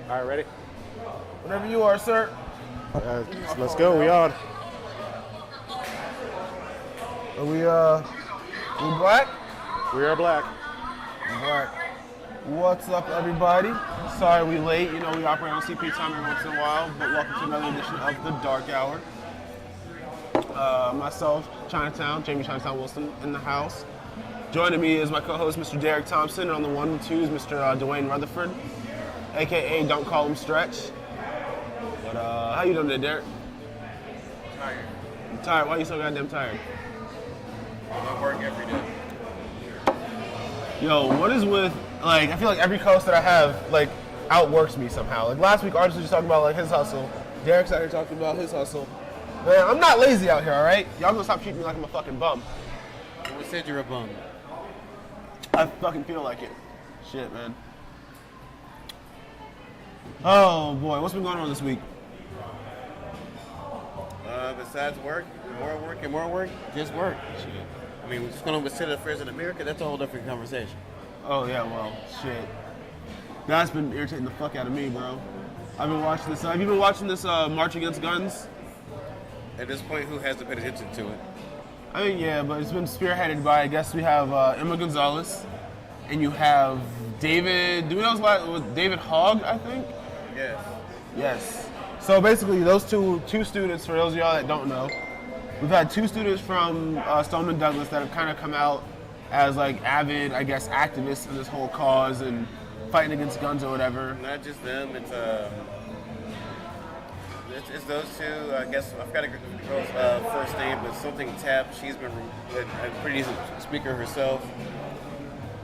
All right, ready? Whenever you are, sir. Let's go. We on. Are we black? We are black. Black. What's up, everybody? Sorry we late. You know, we operate on CP time every once in a while, but welcome to another edition of The Dark Hour. Myself, Chinatown, Jamie Chinatown Wilson in the house. Joining me is my co-host, Mr. Derek Thompson, and on the 1 and 2 is Mr. Dwayne Rutherford, a.k.a. Don't Call Him Stretch. But how you doing today, Derek? Tired. You tired? Why are you so goddamn tired? I work every day. Yo, what is with, like, I feel like every coach that I have, like, outworks me somehow. Like, last week, Artis was just talking about, like, his hustle. Derek's out here talking about his hustle. Man, I'm not lazy out here, all right? Y'all gonna stop treating me like I'm a fucking bum. Who said you're a bum? I fucking feel like it. Shit, man. Oh, boy, what's been going on this week? Besides work, more work, just work. Shit. I mean, we're just going to consider affairs in America. That's a whole different conversation. Oh, yeah, well, shit. That's been irritating the fuck out of me, bro. I've been watching this. Have you been watching this March Against Guns? At this point, who hasn't paid attention to it? I mean, yeah, but it's been spearheaded by, I guess we have Emma Gonzalez, and you have David, do we know his last, David Hogg, I think? Yes. Yes. So basically, those two students, for those of y'all that don't know, we've had two students from Stoneman Douglas that have kind of come out as like avid, I guess, activists in this whole cause and fighting against guns or whatever. Not just them, it's those two. I guess I forgot the girl's first name, but something Tapp. She's been a pretty decent speaker herself.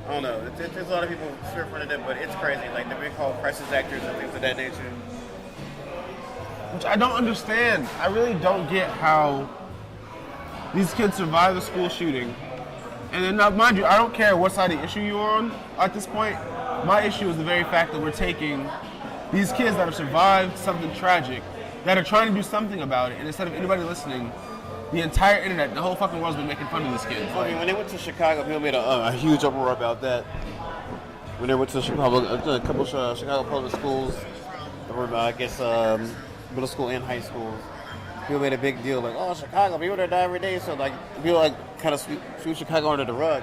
I don't know. There's a lot of people spearfronted it, but it's crazy. Like they're being called crisis actors and things of that nature. Which I don't understand. I really don't get how these kids survive the school shooting. And then, now, mind you, I don't care what side of the issue you're on at this point. My issue is the very fact that we're taking these kids that have survived something tragic, that are trying to do something about it, and instead of anybody listening, the entire internet, the whole fucking world's been making fun of these kids. I mean, when they went to Chicago, people made a huge uproar about that. When they went to Chicago, a couple of Chicago public schools, or I guess middle school and high schools, people made a big deal like, oh, Chicago, people there die every day, so like people like kind of sweep Chicago under the rug.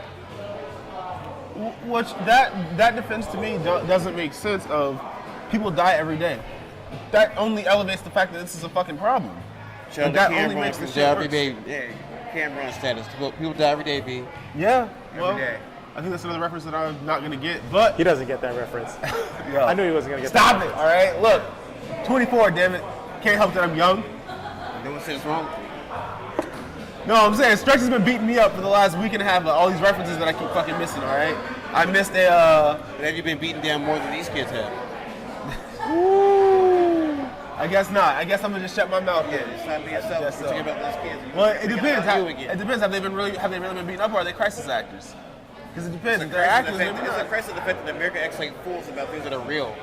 Which that defense to me doesn't make sense. Of people die every day. That only elevates the fact that this is a fucking problem. Like that only makes the shit worse. Yeah, Cameron status. People die every day, B. Yeah, well, Every day. I think that's another reference that I'm not gonna get. But He doesn't get that reference. yo, I knew he wasn't gonna get stop that it. All right, look, 24, damn it. Can't help that I'm young. No one said it's wrong. No, I'm saying Stretch has been beating me up for the last week and a half. All these references that I keep fucking missing. All right, I missed a. But have you been beaten down more than these kids have? I guess not. I guess I'm gonna just shut my mouth. Yeah, it's time to be yourself. Yes, We're talking about those kids. Well, it depends. It It depends. Have they really been beaten up, or are they crisis actors? Because it depends. If they're actors, It's maybe a not. crisis of the fact that America acts like fools about things that are real.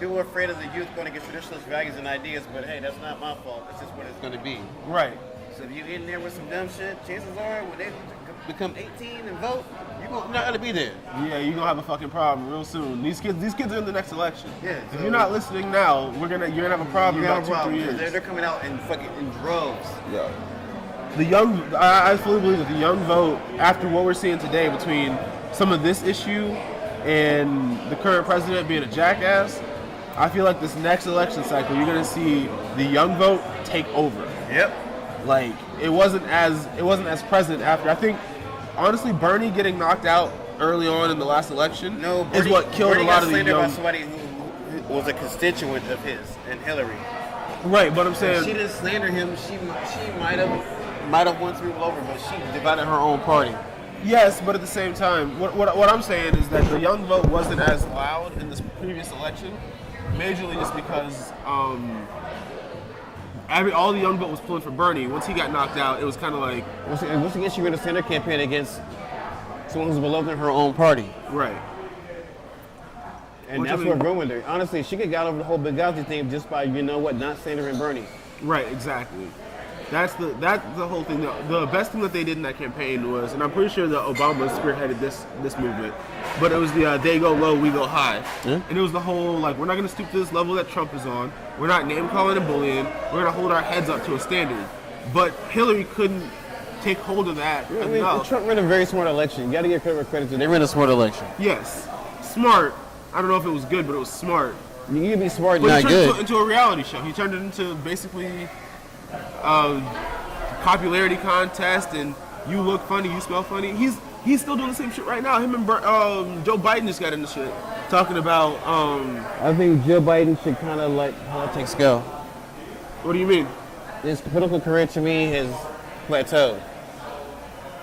People are afraid of the youth going against traditionalist values and ideas, but hey, that's not my fault. That's just what it's going to be. Right. So if you get in there with some dumb shit, chances are when they become 18 and vote, you're not going to be there. Yeah, you're gonna have a fucking problem real soon. These kids are in the next election. Yeah, If so- you're not listening now, you're gonna have a problem You in got about a problem. 2-3 years. They're coming out in fucking in droves. Yeah. The young, I fully believe that the young vote, after what we're seeing today between some of this issue and the current president being a jackass, I feel like this next election cycle, you're gonna see the young vote take over. Yep. Like it wasn't as present after. I think honestly, Bernie getting knocked out early on in the last election is what killed Bernie a lot got of the slandered by young. somebody who was a constituent of his, and Hillary. Right, but I'm saying She didn't slander him. She might have won some people over, but she divided her own party. yes, but at the same time, what I'm saying is that the young vote wasn't as loud in this previous election, majorly just because all the young vote was pulling for Bernie. Once he got knocked out, it was kind of like Once again, she ran a center campaign against someone who's beloved in her own party. right. And Which, that's I mean- what ruined her. Honestly, she could got over the whole Benghazi thing just by, not slandering Bernie. Right, exactly. That's the whole thing. The best thing that they did in that campaign was, and I'm pretty sure that Obama spearheaded this movement, but it was the they go low, we go high. Yeah. And it was the whole, like, we're not going to stoop to this level that Trump is on. We're not name-calling and bullying. We're going to hold our heads up to a standard. But Hillary couldn't take hold of that I mean, enough. Trump ran a very smart election. You got to give credit to. They ran a smart election. Yes. Smart. I don't know if it was good, but it was smart. You can be smart, But not he turned good. it into a reality show. He turned it into basically a popularity contest, and you look funny, you smell funny. He's still doing the same shit right now. Him and Joe Biden just got into shit talking about. I think Joe Biden should kind of let politics go. What do you mean? His political career, to me, has plateaued.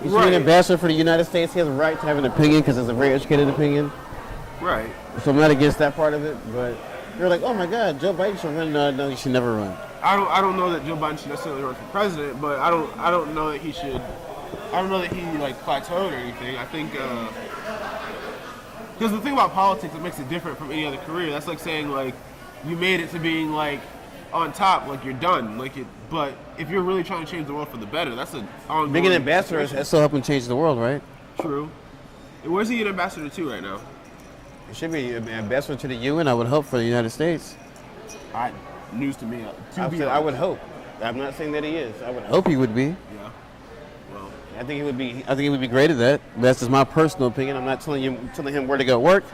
He's Right. an ambassador for the United States. He has a right to have an opinion because it's a very educated opinion. Right. So I'm not against that part of it, but you're like, oh my God, Joe Biden should run. No, he should never run. I don't know that Joe Biden should necessarily run for president, but I don't know that he should. I don't know that he like plateaued or anything. I think because the thing about politics that makes it different from any other career. That's like saying like you made it to being like on top, like you're done, like it. But if you're really trying to change the world for the better, that's an ongoing. Being an ambassador situation. is still helping change the world, right? True. And where's he an ambassador to right now? It should be an ambassador to the UN, I would hope, for the United States. News to me. I would hope. I'm not saying that he is. I would hope he would be. Yeah. Well, I think he would be great at that. That's just my personal opinion. I'm not telling him where to go work.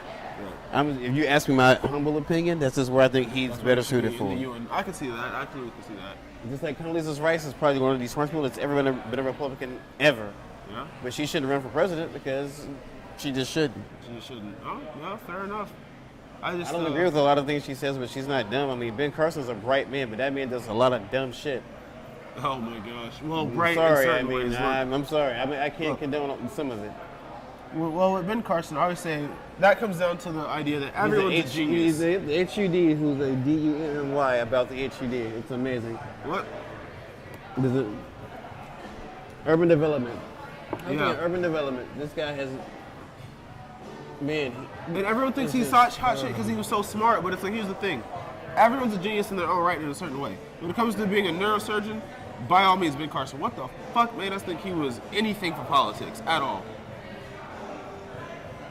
If you ask me my humble opinion, that's just where I think he's better suited for. I can see that. I clearly can see that. Just like Condoleezza Rice is probably one of these smart people that's ever been a Republican ever. Yeah. But she shouldn't run for president because she just shouldn't. She shouldn't. Oh, yeah, fair enough. I don't agree with a lot of things she says, but she's not dumb. I mean, Ben Carson's a bright man, but that man does a lot of dumb shit. Oh my gosh. Well, I'm bright sorry. in certain ways. I'm sorry. I mean, I can't condone some of it. Well, with Ben Carson, I always say that comes down to the idea that everyone's a genius. He's the HUD who's a DUNY about the HUD. It's amazing. What? Urban development. Yeah. Urban development. This guy has. Man. And everyone thinks he's such hot shit because he was so smart, but it's like, here's the thing. Everyone's a genius in their own right in a certain way. When it comes to being a neurosurgeon, by all means, Ben Carson. What the fuck made us think he was anything for politics at all?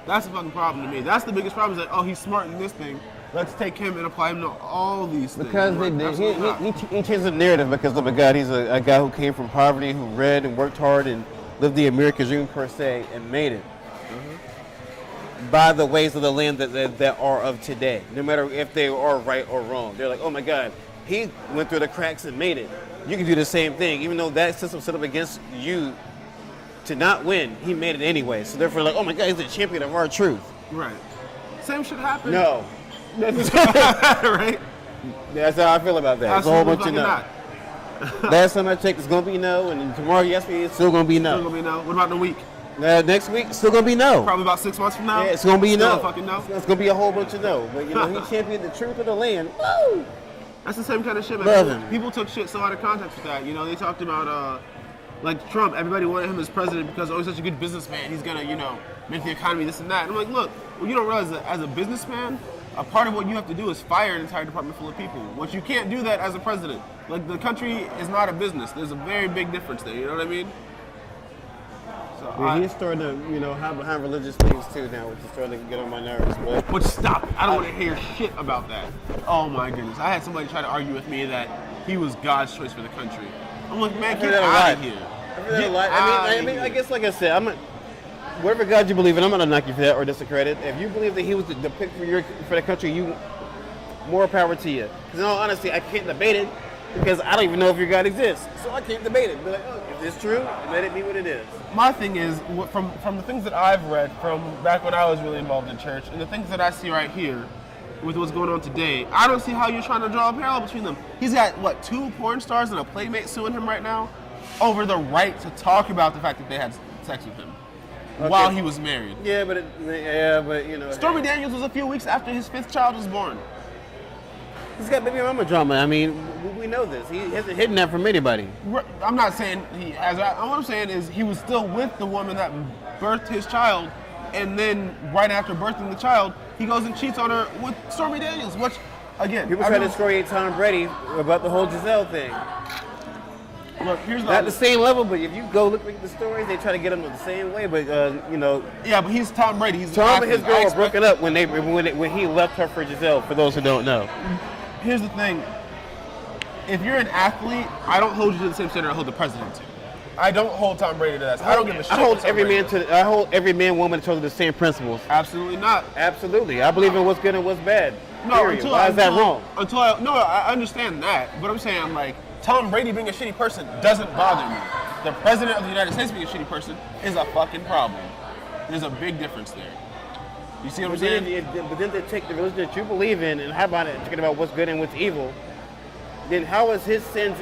That's the fucking problem to me. That's the biggest problem is that, oh, he's smart in this thing. Let's take him and apply him to all these things. Because he changed the narrative because, oh my God, he's a guy who came from poverty, who read and worked hard and lived the American dream per se and made it. By the ways of the land that are of today, no matter if they are right or wrong. They're like, oh my God, he went through the cracks and made it. You can do the same thing, even though that system set up against you to not win. He made it anyway. So therefore, like, oh my God, he's the champion of our truth. Right. Same shit happened. No. Right? That's how I feel about that. It's a whole bunch of no. Not. Last time I checked, it's gonna be no, and then tomorrow, yes, it's still gonna be no. Still gonna be no. What about in a week? Next week, still gonna be no. Probably about 6 months from now. Yeah, it's gonna be Still no. a fucking no. It's gonna be a whole bunch of no. But you know, he championed the truth of the land. Woo! That's the same kind of shit, man. Love him. People took shit so out of context with that. You know, they talked about like Trump. Everybody wanted him as president because oh, he's such a good businessman. He's gonna, you know, make the economy this and that. And I'm like, look, well, you don't realize that as a businessman, a part of what you have to do is fire an entire department full of people. Which you can't do that as a president. Like, the country is not a business. There's a very big difference there. You know what I mean? So Yeah, he's starting to, you know, hide behind religious things too now, which is starting to get on my nerves. But stop. I don't want to hear shit about that. Oh my goodness. I had somebody try to argue with me that he was God's choice for the country. I'm like, man, get out of here. I heard that a lot. I guess, like I said, whatever God you believe in, I'm not gonna knock you for that or discredit. If you believe that he was the pick for the country, you more power to you. Because in all honesty, I can't debate it because I don't even know if your God exists. So I can't debate it. Be like, oh, if it's true, let it be what it is. My thing is, from the things that I've read from back when I was really involved in church, and the things that I see right here with what's going on today, I don't see how you're trying to draw a parallel between them. He's got, 2 porn stars and a playmate suing him right now over the right to talk about the fact that they had sex with him while he was married. Yeah, but you know. Stormy Daniels was a few weeks after his 5th child was born. He's got baby mama drama. I mean, we know this. He hasn't hidden that from anybody. I'm not saying he has. What I'm saying is he was still with the woman that birthed his child, and then right after birthing the child, he goes and cheats on her with Stormy Daniels, which, again... People try to excoriate Tom Brady about the whole Giselle thing. Look, here's the Not the same level, but if you go look at the stories, they try to get them the same way. But Yeah, but he's Tom Brady. He's Tom and his I girl were expect- broken up when he left her for Giselle. For those who don't know, Here's the thing. If you're an athlete, I don't hold you to the same standard I hold the president to. I don't hold Tom Brady to that. I don't give a shit. I hold what Tom every Brady man does. to. I hold every man, woman to the same principles. Absolutely not. Absolutely, I believe in what's good and what's bad. No, Period. Why is that wrong? I understand that, but I'm saying like Tom Brady being a shitty person doesn't bother me. The president of the United States being a shitty person is a fucking problem. There's a big difference there. You see what I'm saying? But then they take the religion that you believe in, and how about it? Talking about what's good and what's evil. Then how is his sins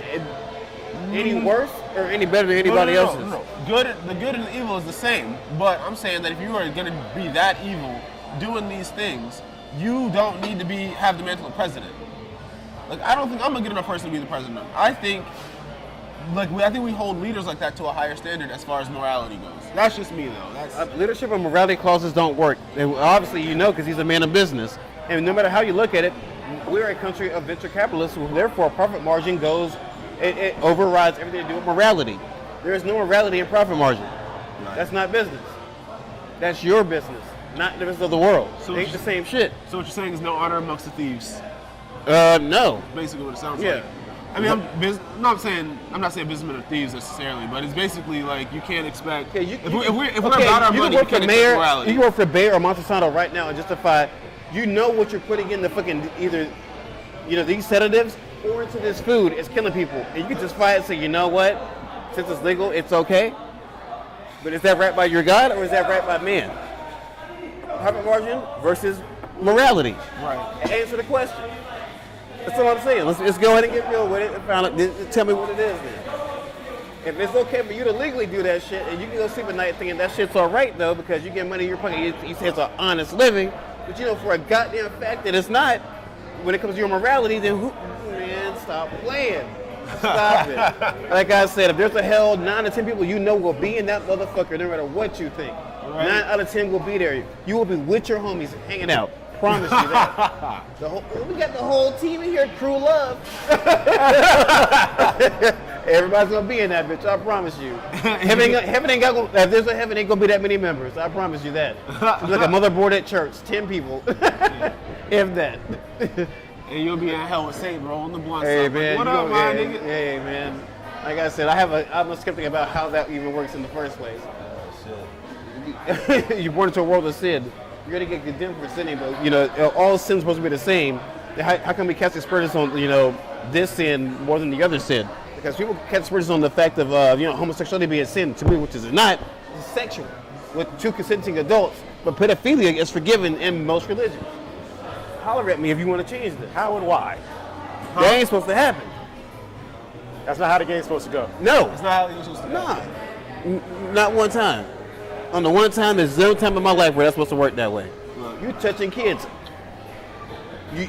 any worse or any better than anybody else's? No. The good and the evil is the same. But I'm saying that if you are going to be that evil, doing these things, you don't need to have the mantle of president. Like I don't think I'm a good enough person to be the president. I think we hold leaders like that to a higher standard as far as morality goes. That's just me though. That's Leadership and morality clauses don't work. And obviously, because he's a man of business. And no matter how you look at it, we're a country of venture capitalists, so therefore profit margin goes, it overrides everything to do with morality. There is no morality in profit margin. Right. That's not business. That's your business, not the business of the world. So It ain't the same shit. So what you're saying is no honor amongst the thieves. No. Basically what it sounds Yeah. like. I mean, I'm not saying businessmen are thieves necessarily, but it's basically like you can't expect. If we're about our money, you can't expect morality. You can work for Bayer or Monsanto right now and justify. You know what you're putting in the fucking either, these sedatives or into this food is killing people, and you can justify it and say, you know what, since it's legal, it's okay. But is that right by your God or is that right by man? Profit margin versus morality. Right. Answer the question. That's all I'm saying. Let's go ahead and get real with it and find out. Tell me what it is then. If it's okay for you to legally do that shit, and you can go sleep at night thinking that shit's all right though, because you get money in your pocket, you say it's an honest living, but for a goddamn fact that it's not, when it comes to your morality, then man, stop playing. Stop it. Like I said, if there's a hell, 9 to 10 people will be in that motherfucker, no matter what you think. Right. 9 out of 10 will be there. You will be with your homies hanging out. Promise you that. We got the whole team in here, Crew Love. Everybody's gonna be in that bitch. I promise you. Heaven ain't got. If there's a heaven, ain't gonna be that many members. I promise you that. It's like a motherboard at church, 10 people, if that. And you'll be in hell with Satan rolling the blunt. Hey stuff. man, Like, what up, my nigga? Hey man. Like I said, I'm a skeptic about how that even works in the first place. You're born into a world of sin. You're gonna get condemned for sinning, but all sin's supposed to be the same. How can we cast aspersions on this sin more than the other sin? Because people cast aspersions on the fact of homosexuality being a sin. To me, which is not, it's sexual with 2 consenting adults. But pedophilia is forgiven in most religions. Holler at me if you want to change this. How and why? That ain't supposed to happen. That's not how the game's supposed to go. No, It's not how you're supposed to go. nah, not one time. On the one time, there's 0 time in my life where that's supposed to work that way. Look. You're touching kids.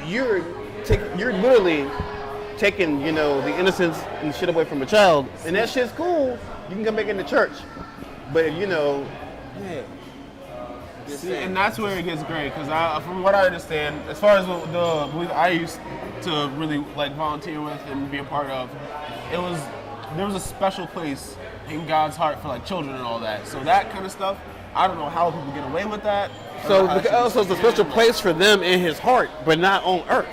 You're literally taking, the innocence and shit away from a child, and that shit's cool. You can come back into church, but yeah. See, and that's where it gets great, because from what I understand, as far as the belief I used to really volunteer with and be a part of, there was a special place in God's heart for children and all that. So that kind of stuff, I don't know how people get away with that. So it's a special place for them in His heart, but not on earth.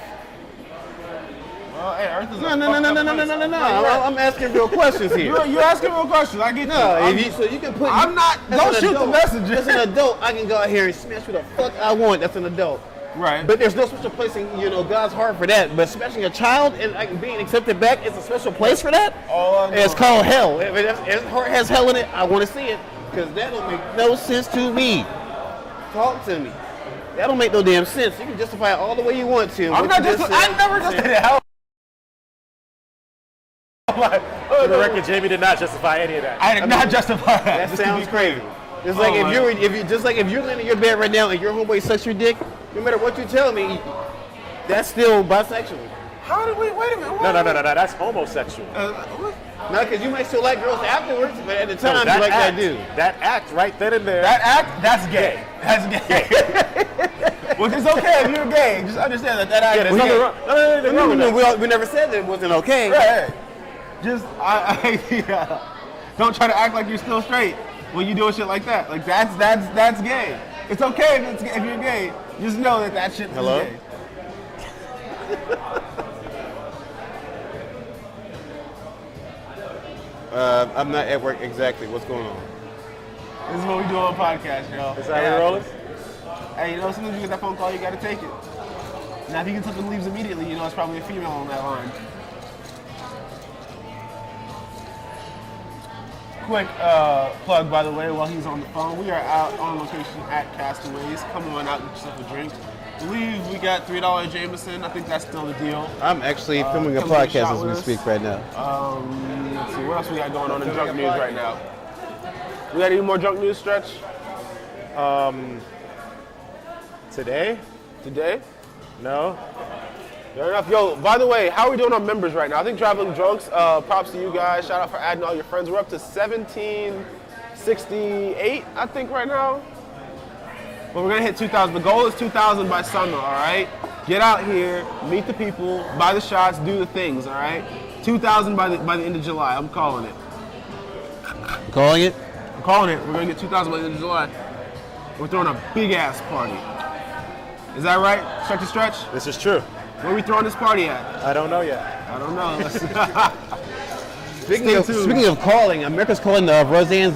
Well, hey, Earth is No. you're right. I'm asking real questions here. You're asking real questions. I get you. So you can put. I'm not. as Don't an shoot the adult- messenger. As an adult, I can go out here and smash who the fuck I want. That's an adult. Right. But there's no special place in God's heart for that. But smashing a child and being accepted back is a special place for that. All I know- It's called hell. If his heart has hell in it, I want to see it because that don't make no sense to me. Talk to me. That don't make no damn sense. You can justify it all the way you want to. I'm not just. I never just did it. For the record, Jamie did not justify any of that. I did not justify that. That just to sounds be clear. crazy. It's like Oh, if you're laying in your bed right now and your homeboy sucks your dick, no matter what you tell me, that's still bisexual. How did we? Wait a minute. No. That's homosexual. What? No, because you might still like girls afterwards, but at the No, time you like act, that dude. That act right then and there. That act? That's gay. That's gay. Which is okay if you're gay. Just understand that act Yeah, there's is nothing gay. wrong. No, wrong with that. We never said that it wasn't okay. Right. Just, yeah. Don't try to act like you're still straight when you doing shit like that. Like that's gay. It's okay if you're gay. Just know that shit is gay. I'm not at work exactly. What's going on? This is what we do on podcast, y'all. Is that how we rolling? Hey, as soon as you get that phone call, you gotta take it. Now, if you get something leaves immediately, it's probably a female on that line. Quick plug, by the way, while he's on the phone, we are out on location at Castaways. Come on out, get yourself a drink. I believe we got $3 Jameson. I think that's still the deal. I'm actually filming a come get a podcast shot as with we us. speak right now. Let's see, what else we got going on in junk news right now? We got any more junk news, Stretch? Today? Today? No. Fair enough. Yo, by the way, how are we doing on members right now? I think Traveling Drunks, props to you guys. Shout out for adding all your friends. We're up to 1768, I think, right now. But we're going to hit 2,000. The goal is 2,000 by summer, all right? Get out here, meet the people, buy the shots, do the things, all right? 2,000 by the end of July. I'm calling it. Calling it? I'm calling it. We're going to get 2,000 by the end of July. We're throwing a big-ass party. Is that right? Stretch to stretch? This is true. Where are we throwing this party at? I don't know yet. I don't know. Speaking of calling, America's calling Roseanne's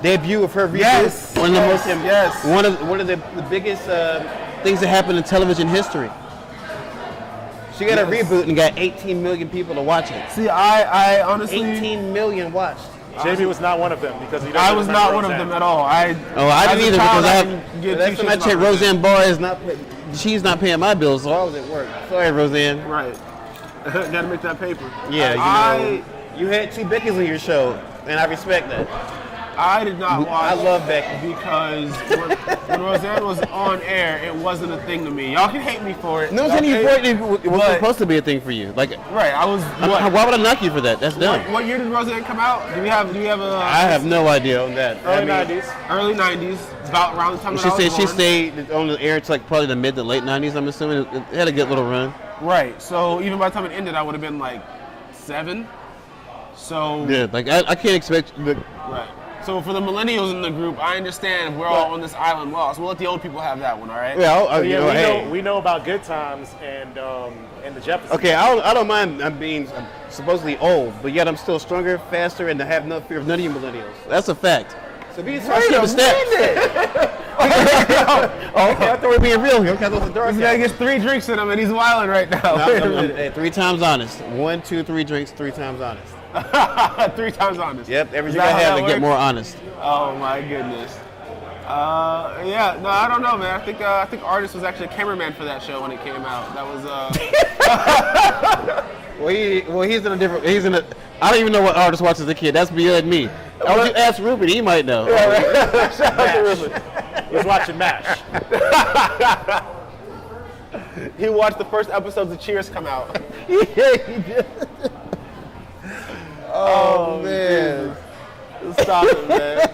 debut of her reboot. Yes, One of the yes, most yes. one of the biggest things that happened in television history. She got a reboot and got 18 million people to watch it. See, I honestly, 18 million watched. Jamie was not one of them because he doesn't I was not one remember of Roseanne. them at all. I as didn't a either child, because didn't give last two time I shits checked, about Roseanne Barr is not. She's not paying my bills, so I was at work. Sorry, Roseanne. Right. Gotta make that paper. Yeah, you had two Beckys on your show, and I respect that. I did not watch. I love Becky. Because when Roseanne was on air, it wasn't a thing to me. Y'all can hate me for it. No one's okay? saying it was supposed to be a thing for you. Like, Right. I was. why would I knock you for that? That's dumb. What year did Roseanne come out? Do we have a? I have no idea on that. Early 90s. Early 90s. About around the time that I was She born. stayed on the air to like probably the mid to late 90s. I'm assuming it had a good little run. Right. So even by the time it ended, I would have been like 7. So. Yeah, like I can't expect. Right. So for the millennials in the group, I understand we're all on this island lost. We'll let the old people have that one, all right? Yeah, We know about Good Times and the Jeffersons. Okay, I don't mind I'm supposedly old, but yet I'm still stronger, faster, and I have no fear of none of you millennials. That's a fact. So be skipping steps. Okay, I thought we were being real here. Okay, those are dark This guy gets 3 drinks in him and he's wilding right now. Wait a minute. Hey, 3 times honest. 1, 2, 3 drinks, 3 times honest. 3 times honest. Yep, every Is drink that I how have that to get works? more honest. Oh my goodness. Yeah, no, I don't know, man. I think Artist was actually a cameraman for that show when it came out. That was He's in a different. I don't even know what Artist watches as a kid. That's beyond me. I would you ask Ruben, he might know. He was watching MASH. he watched the first episodes of Cheers come out. Yeah, he did. Oh man. Stop it, man.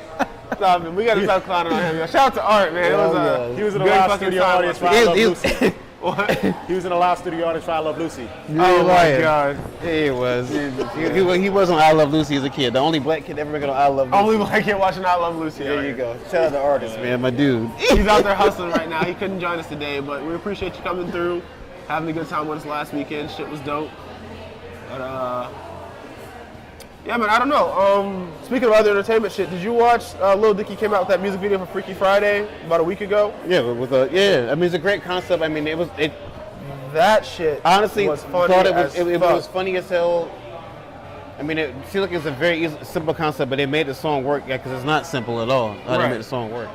Stop it. We gotta stop clowning on him. Yo. Shout out to Art, man. It was He was in a good live fucking studio time audience for watching I Love He- Lucy. What? He was in a live studio audience for I Love Lucy. Oh my God. He was. He was on I Love Lucy as a kid. The only black kid ever got on I Love Lucy. Only black kid watching I Love Lucy. There you go. Shout out to Artist, man, my dude. He's out there hustling right now. He couldn't join us today, but we appreciate you coming through, having a good time with us last weekend. Shit was dope. But yeah, man, I don't know. Speaking of other entertainment shit, did you watch Lil Dicky came out with that music video for Freaky Friday about a week ago? Yeah, I mean, it's a great concept. I mean, it That shit honestly was funny. thought it as was fuck. funny as hell. I mean, it seemed like it was a very simple concept, but they made the song work. Yeah, because it's not simple at all. How they Right. made the song work.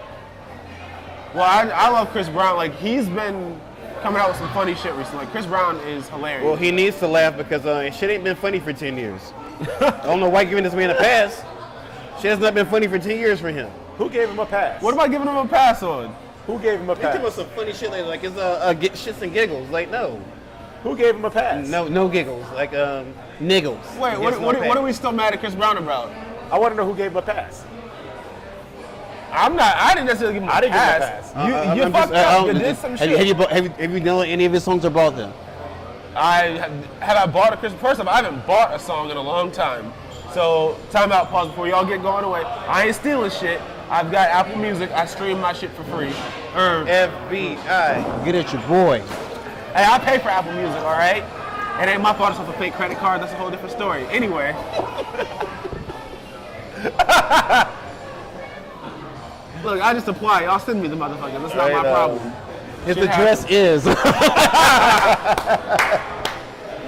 Well, I love Chris Brown. Like, he's been coming out with some funny shit recently. Like, Chris Brown is hilarious. Well, he needs to laugh because shit ain't been funny for 10 years. I don't know why giving this man a pass. Shit has not been funny for 10 years for him. Who gave him a pass? What am I giving him a pass on? Who gave him a They talking about pass? some funny shit like it's shits and giggles. Like no, Who gave him a pass? no giggles. Like niggles. Wait, what are we still mad at Chris Brown about? I want to know who gave him a pass. I didn't necessarily give him a I didn't give him a pass. pass. You I'm fucked just- up. You did some shit. Have you done any of his songs or bought them? Have I bought a Christmas? First off, I haven't bought a song in a long time. So time out, pause before y'all get going away. I ain't stealing shit. I've got Apple Music. I stream my shit for free. FBI. Get at your boy. Hey, I pay for Apple Music, all right? It ain't my fault it's off a fake credit card. That's a whole different story. Anyway. Look, I just apply. Y'all send me the motherfuckers. That's not my problem. His Shit address is.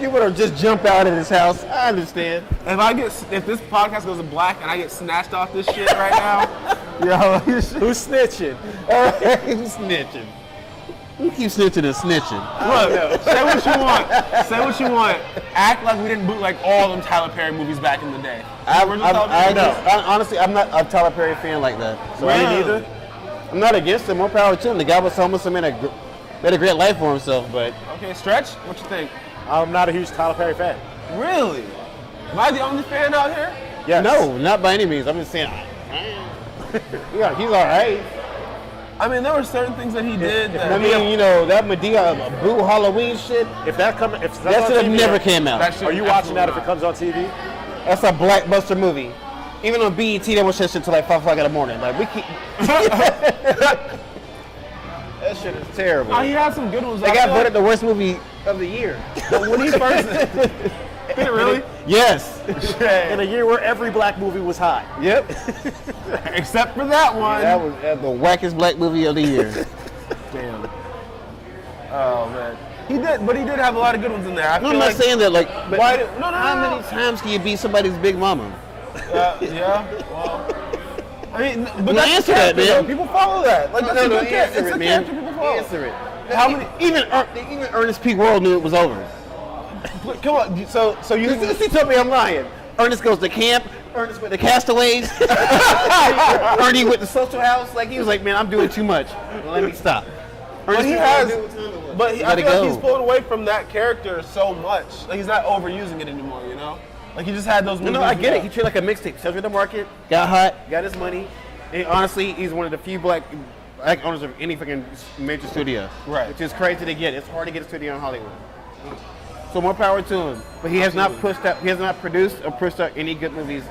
You better just jump out of his house. I understand. If this podcast goes to black and I get snatched off this shit right now, yo, Who's snitching? Who's snitching? You keep snitching and snitching. look, say what you want. Say what you want. Act like we didn't bootleg all them Tyler Perry movies back in the day. Honestly, I'm not a Tyler Perry fan like that. So I ain't either. I'm not against him. More power to him. The guy was homeless and made a great life for himself. But Okay, Stretch, what you think? I'm not a huge Tyler Perry fan. Really? Am I the only fan out here? Yes. no, not by any means. I'm just saying. Yeah, he's all right. I mean, there were certain things that he did that I mean, you know, that Medea Boo Halloween shit. If that That should have never came out. that shit Are you watching that if absolutely it comes on TV? That's a blockbuster movie. Even on BET, they watch that shit till like 5 o'clock in the morning. Like we keep. That shit is terrible. not. Oh, he had some good ones. They got voted the worst movie of the year. But when he first, did it really? Yes. In a year where every black movie was high. Yep. Except for that one. That was the wackest black movie of the year. Damn. Oh man. He did have a lot of good ones in there. No, I'm not saying that like. But Why no, how many times can you be somebody's big mama? yeah. Well. I mean, but Well, that's answer the that, character, man. though. People follow that. Like that's a good character. answer It's it, a man. character people follow. Answer it. How many? Even Ernest P. Worrell knew it was over. Come on. So you. He told me I'm lying. Ernest goes to camp. Ernest with the Castaways. Ernie with the Social House. Like he was like, man, I'm doing too much. Let me stop. But he has. But I Let it feel like go. he's pulled away from that character so much. Like he's not overusing it anymore. You know. Like he just had those movies. No, I get it. He treated like a mixtape. Sells the market, got hot, got his money. And honestly, he's one of the few black owners of any fucking major studio. Right. Which is crazy to get. It's hard to get a studio in Hollywood. So more power to him. But he has not pushed out. He has not produced or pushed out any good movies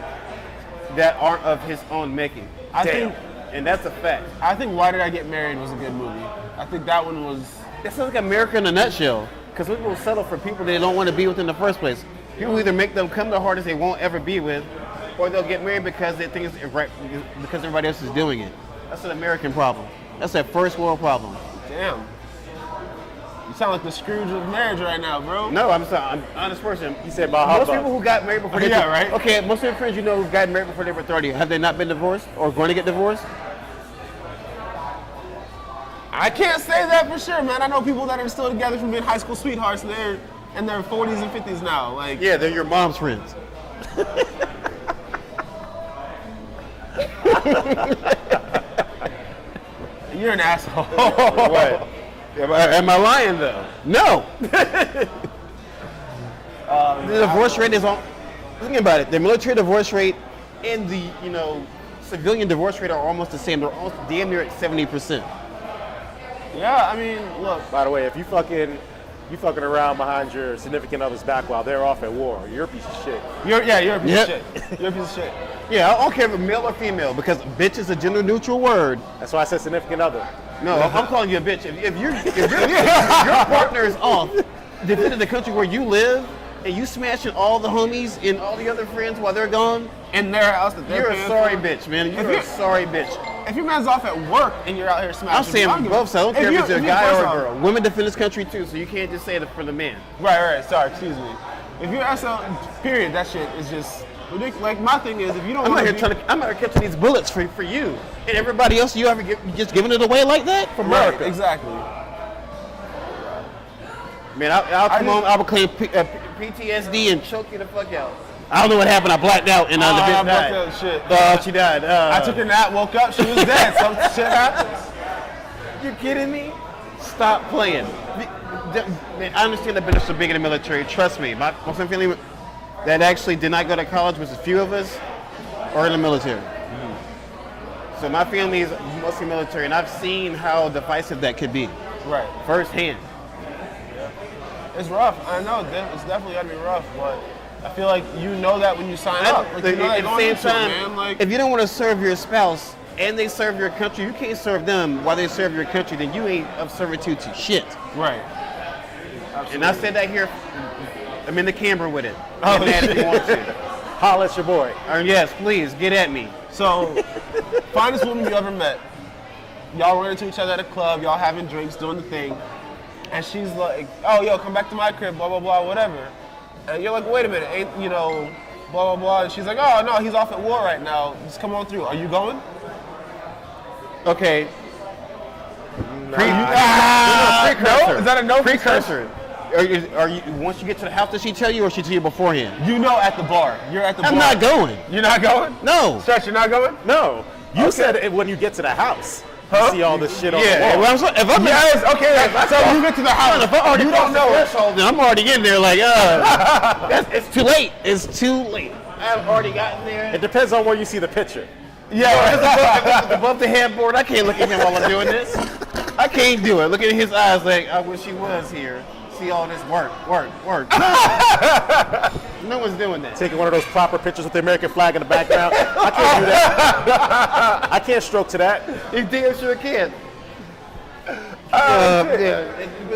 that aren't of his own making. I think. And that's a fact. I think Why Did I Get Married was a good movie. I think that one was. That sounds like America in a nutshell. Because people will settle for people they don't want to be with in the first place. People either make them come to hardest they won't ever be with, or they'll get married because they think it's right because everybody else is doing it. That's an American problem. That's a first world problem. Damn. You sound like the Scrooge of marriage right now, bro. No, I'm sorry. I'm an honest person. He said, "My Most hubba." people who got married before they Yeah, right. Okay, most of your friends you know who've gotten married before they were 30, have they not been divorced or going to get divorced? I can't say that for sure, man. I know people that are still together from being high school sweethearts, and they're in their 40s and 50s now. Like, Yeah, they're your mom's friends. you're an asshole. What? Am I lying though? No. The divorce rate is on. Think about it. The military divorce rate and the civilian divorce rate are almost the same. They're almost damn near at 70%. Yeah, I mean, look. By the way, if you fucking around behind your significant other's back while they're off at war, you're a piece of shit. You're a piece Yep. of shit. You're a piece of shit. Yeah, I don't care if it's male or female because bitch is a gender neutral word. That's why I said significant other. No, I'm calling you a bitch. If your partner is off, defending the country where you live, and you smashing all the homies and all the other friends while they're gone, In their house that they're you're a paying sorry for. bitch, man. If You're a you're- sorry bitch. If your man's off at work and you're out here smashing, I'm saying don't give both sides. I don't care if it's a guy first or a off- girl. Women defend this country too, so you can't just say it for the man. Right. Sorry, excuse me. If you're SL, period, that shit is just ridiculous. Like my thing is, if you don't I'm want out here I'm out here catching these bullets for you and everybody else. You just giving it away like that for America? Right, exactly. Man, I'll come just- on. I will claim PTSD and choke you the fuck out. I don't know what happened. I blacked out and the bitch I died. fucked up shit. She died. I took a nap, woke up, she was dead. Some shit happens. You kidding me? Stop playing. Man, I understand that benefits are big in the military. Trust me. My family that actually did not go to college, which is a few of us, are in the military. So my family is mostly military, and I've seen how divisive that could be Right. firsthand. It's rough. I know it's definitely gotta be rough, but I feel like you know that when you sign up. Like, you know that At the going same into it, time, man. Like, if you don't want to serve your spouse and they serve your country, you can't serve them while they serve your country. Then you ain't of servitude to shit. right. And I said that here. I'm in the camera with it. Oh, Get mad if you want to. Holla at your boy. Yes, please get at me. So, finest woman you ever met. Y'all run into each other at a club. Y'all having drinks, doing the thing, and she's like, "Oh, yo, come back to my crib, blah blah blah, whatever." And you're like, "Wait a minute, ain't you know, blah blah blah?" And she's like, "Oh no, he's off at war right now. Just come on through. Are you going?" Okay. No, Precursor. is that a no? Precursor. Are you once you get to the house, does she tell you, or she tell you beforehand? You know, at the bar. You're at the bar. I'm not going. You're not going? No. Stretch, you're not going? No, you Okay. said it when you get to the house. Huh? You see all this shit on the Yeah. wall. If I'm Yes. Okay. So you get to the house. if I already You crossed don't the know it. threshold, then I'm already in there like, it's too late. It's too late. I've already gotten there. It depends on where you see the picture. Yeah. If it's above the headboard, I can't look at him while I'm doing this. I can't do it. Look at his eyes like, I wish he was here. See all this work. No one's doing that. Taking one of those proper pictures with the American flag in the background. I can't do that. I can't stroke to that. You damn sure can.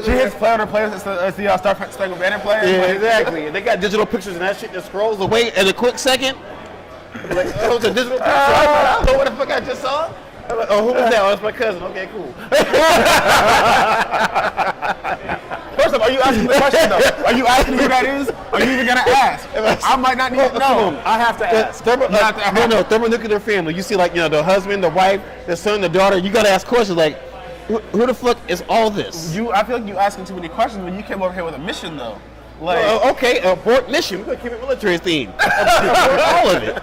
She hits play on her players. It's the Star Spangled Banner player. Yeah, Like, exactly. And they got digital pictures and that shit that scrolls away in a quick second. Like, oh, it's a digital picture. I don't know what the fuck I just saw. I'm like, oh, who was that? Oh, it's my cousin. Okay, cool. First of all, are you asking the question though? Are you asking who that is? Are you even gonna ask? I might not need to know. I have to ask. Thermonuclear family. You see, like, you know, the husband, the wife, the son, the daughter. You gotta ask questions like, who the fuck is all this? I feel like you asking too many questions when you came over here with a mission though. Like, Okay, abort mission. We're gonna keep it military themed. Abort all of it.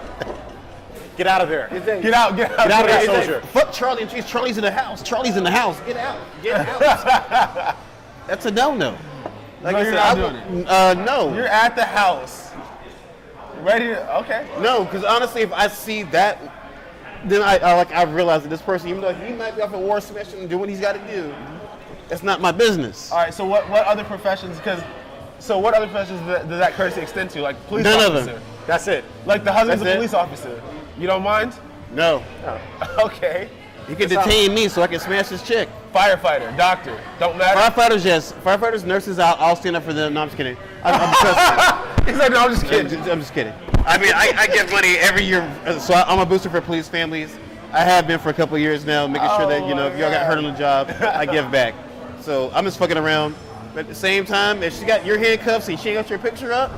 Get out of there. get out. Get out of that soldier. Fuck Charlie and Cheese. Charlie's in the house. Charlie's in the house. Get out. Get out. That's a no-no. Like No, I you're said, not doing no. You're at the house. Ready to, okay. No, because honestly, if I see that, then I realize that this person, even though he might be off at war smashing and doing what he's got to do, that's not my business. All right, so what other professions, what other professions does that courtesy extend to? Like police None of officer? them. That's it. Like the husband's a That's it. police officer. You don't mind? No. Okay. He can detain me so I can smash his chick. Firefighter, doctor, don't matter. Firefighters, yes. Firefighters, nurses, I'll stand up for them. No, I'm just kidding. I'm trusting. He's like, no, I'm just kidding. I'm just kidding. I mean, I get money every year, so I'm a booster for police families. I have been for a couple of years now, making sure that, you know, if y'all got hurt on the job, I give back. So I'm just fucking around. But at the same time, if she got your handcuffs and she ain't got your picture up,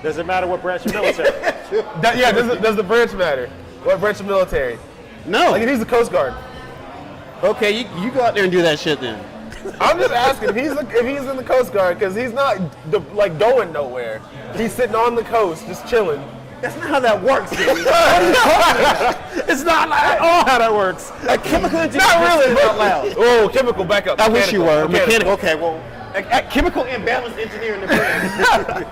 Doesn't matter what branch of military. Does the branch matter? What branch of military? no. Like if he's the Coast Guard. Okay, you go out there and do that shit then. I'm just asking if he's in the Coast Guard because he's not like going nowhere. He's sitting on the coast just chilling. That's not how that works, dude. It's not at all how that works. A chemical engineer Not really. out loud. Oh, chemical backup. I wish you were. Mechanical. Okay, well, a chemical imbalance engineer in the brain.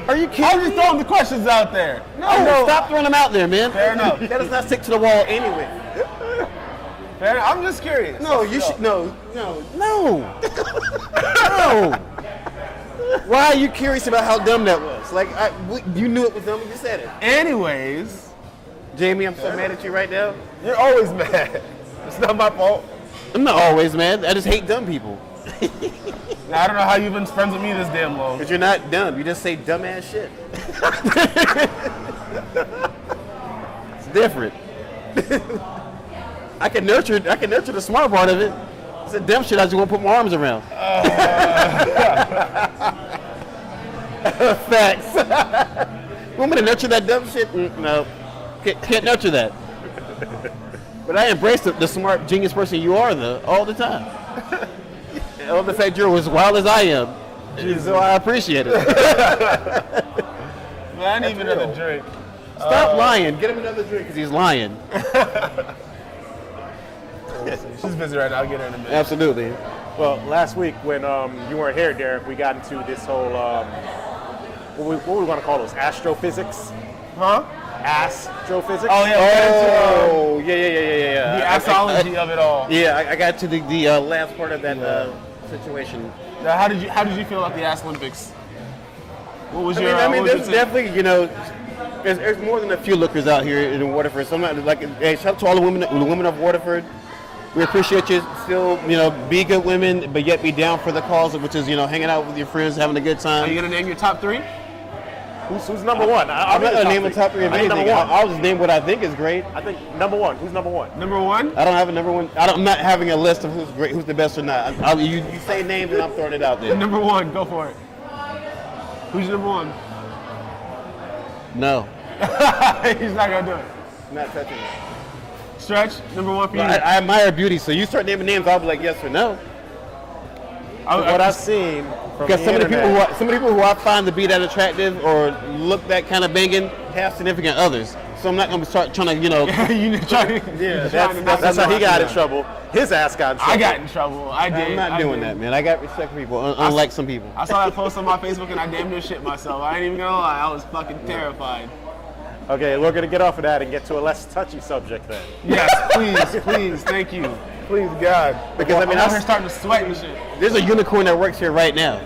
Are you kidding I'm just me? throwing the questions out there. No, stop throwing them out there, man. Fair enough. That does not stick to the wall anyway. Fair enough. I'm just curious. No, you should. No. No. Why are you curious about how dumb that was? Like, you knew it was dumb when you said it. Anyways, Jamie, I'm so mad at you right now. you're always mad. It's not my fault. I'm not always mad. I just hate dumb people. Now, I don't know how you've been friends with me this damn long. Because you're not dumb. You just say dumbass shit. It's different. I can nurture the smart part of it. It's the dumb shit I just want to put my arms around. Facts. Want me to nurture that dumb shit? No. Can't nurture that. But I embrace the smart, genius person you are, though, all the time. I love the fact you're as wild as I am. So I appreciate it. Man, I need another drink. Stop lying. Get him another drink because he's lying. She's busy right now. I'll get her in a minute. Absolutely. Well, last week when you weren't here, Derek, we got into this whole what we want to call those astrophysics. Huh? Astrophysics. Oh yeah. Oh, yeah. The astrology of it all. Yeah, I got to the last part of that situation. Now, how did you feel about the Ass Olympics? What was your? I mean, what was there's your take? definitely, there's more than a few lookers out here in Waterford. So I'm not like, hey, shout out to all the women of Waterford. We appreciate you. Still, be good women, but yet be down for the cause, which is, hanging out with your friends, having a good Are you time. gonna name your top 3? Who's number one? I'm not gonna name a top 3 of I think anything. number one. I'll just name what I think is great. I think number one. Who's number one? Number 1? I don't have a number one. I'm not having a list of who's great, who's the best or not. You say names and I'm throwing it out there. Number 1, go for it. Who's your number 1? No, He's not gonna do it. not touching it. Stretch, number 1 for you. I admire beauty, so you start naming names, I'll be like yes or no. What I've seen from Because the some of the internet, people who I find to be that attractive or look that kind of banging have significant others. So I'm not going to start trying to, you trying, that's how he got in trouble. His ass got in trouble. I got in trouble. I did. I'm not doing that, man. I got respect for people, unlike some people. I saw that post on my Facebook and I damn near shit myself. I ain't even gonna lie. I was fucking terrified. Okay, we're gonna get off of that and get to a less touchy subject then. Yes, please, thank you. Please, God. Because, I'm out here starting to sweat and shit. There's a unicorn that works here right now.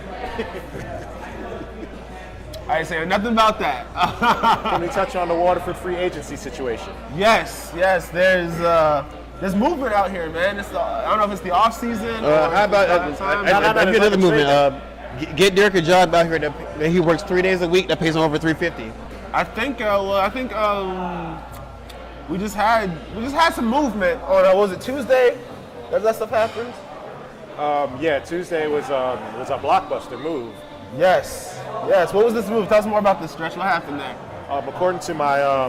I ain't saying nothing about that. Can we touch on the Waterford free agency situation? Yes, there's movement out here, man. I don't know if it's the off season. How about I get another movement? Get Derek a job out here that he works 3 days a week that pays him over $350. I think we just had some movement on. Was it Tuesday? That stuff happened. Yeah, Tuesday was a blockbuster move. Yes. What was this move? Tell us more about this, Stretch. What happened there? According to my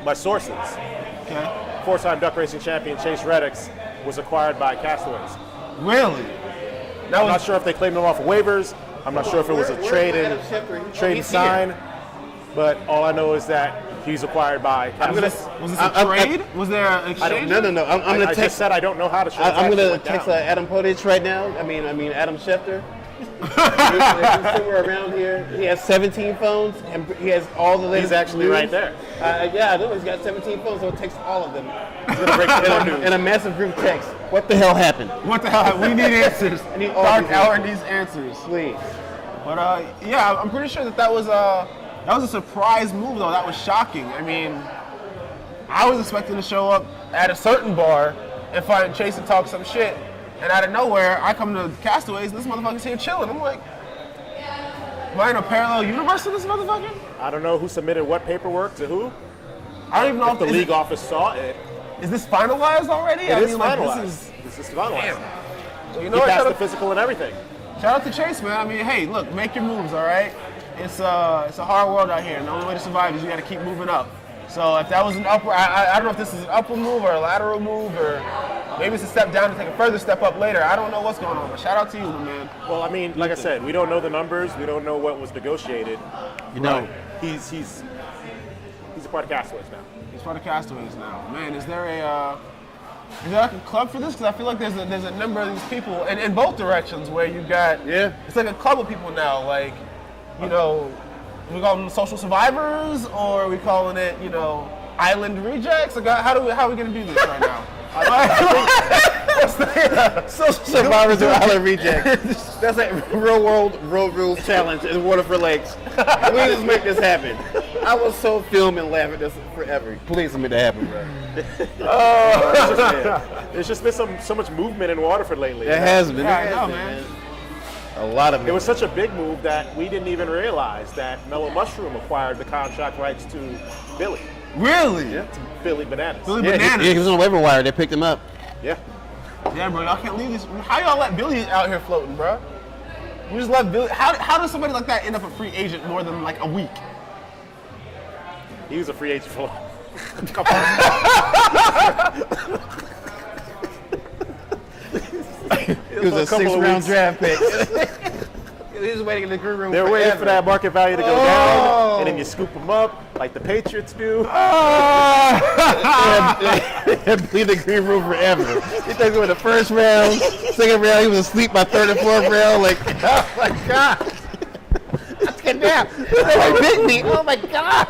my sources, Okay. four-time duck racing champion Chase Reddix was acquired by Castaways. Really? I'm not sure if they claimed him off of waivers. I'm not sure if it was a trade and sign. But all I know is that he's acquired by Castaways. Was this a trade? Was there an exchange? No. I'm I gonna just text. said I don't know how to. I'm gonna text Adam Podich right now. I mean Adam Schefter. He's somewhere around here. He has 17 phones and he has all the latest. He's actually news. right there. Yeah, I know. He's got 17 phones, so I'll text all of them. He's gonna break down news. In a massive group text. What the hell happened? What the hell? We need answers. I need all Dark these hour needs answers. Please. But yeah, I'm pretty sure that was a surprise move though. That was shocking. I mean, I was expecting to show up at a certain bar and find Chase and talk some shit, and out of nowhere, I come to Castaways and this motherfucker's here chilling. I'm like, am I in a parallel universe to this motherfucker? I don't know who submitted what paperwork to who. I don't even know If the league office saw it, is this finalized already? it is like, finalized. This is finalized. Damn. Well, you know He what? passed Shout the out, physical and everything. shout out to Chase, man. I mean, hey, look, make your moves, all right? It's a hard world out here, and the only way to survive is you got to keep moving up. So if that was an upward, I don't know if this is an upward move or a lateral move, or maybe it's a step down to take a further step up later. I don't know what's going on, but shout out to you, my man. Well, I mean, like I said, we don't know the numbers. We don't know what was negotiated. You know. He's a part of Castaways now. He's part of Castaways now. Man, is there like a club for this? Because I feel like there's a number of these people in both directions where you got it's like a club of people now. Like, we call them social survivors, or are we calling it island rejects? Like, how are we gonna do this right now? Social survivors or island rejects. That's like real world road rules challenge in Waterford Lakes. Please just make this happen. I will so film and laugh at this forever. Please make that happen, bro. There's just been so much movement in Waterford lately. It has been. Yeah, It I has know, been, man. A lot of It was such a big move that we didn't even realize that Mellow Mushroom acquired the contract rights to Billy. Really? To Billy Bananas. Billy Yeah, Bananas. he was on the waiver wire. They picked him up. Yeah. Yeah, bro, y'all can't leave this. How y'all let Billy out here floating, bro? We just let Billy. How does somebody like that end up a free agent more than like a week? He was a free agent for a couple of He was a six-round draft pick. He was waiting in the green room. They're waiting for that market value to go Oh. down, and then you scoop them up like the Patriots do. Leave the green room forever. He took him in the first round, second round. He was asleep by third and fourth round. Like, oh my god! Get down! Nobody picked me. Oh my god!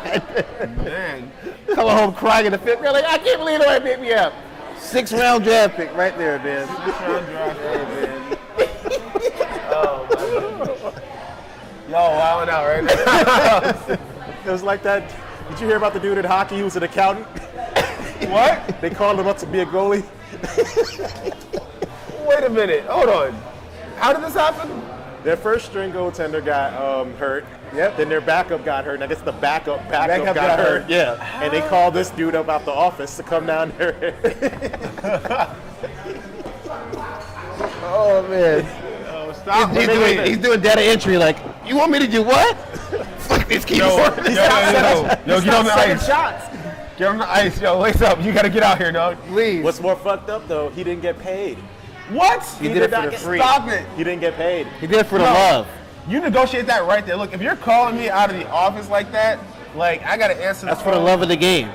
Man, Coming home crying in the fifth round. Like, I can't believe nobody picked me up. 6-round draft pick right there, man. six-round draft pick, man. Yo, wilding out right now. It was like that. Did you hear about the dude in hockey? He was an accountant. What? They called him up to be a goalie. Wait a minute. Hold on. How did this happen? Their first string goaltender got hurt. Yep. Then their backup got hurt. And I guess the backup Backup got hurt. Yeah. And they called this dude up out the office to come down there. Oh, man. Oh, stop. He's doing data entry like, you want me to do what? Fuck this keyboard. Yo, get on the ice. Get on the ice. Yo, lace up. You got to get out here, dog. Please. What's more fucked up though? He didn't get paid. What? He did it not for the get- free. Stop it. He didn't get paid. He did it for the No. love. You negotiate that right there. Look, if you're calling me out of the office like that, like, I got to answer That's for the love of the game.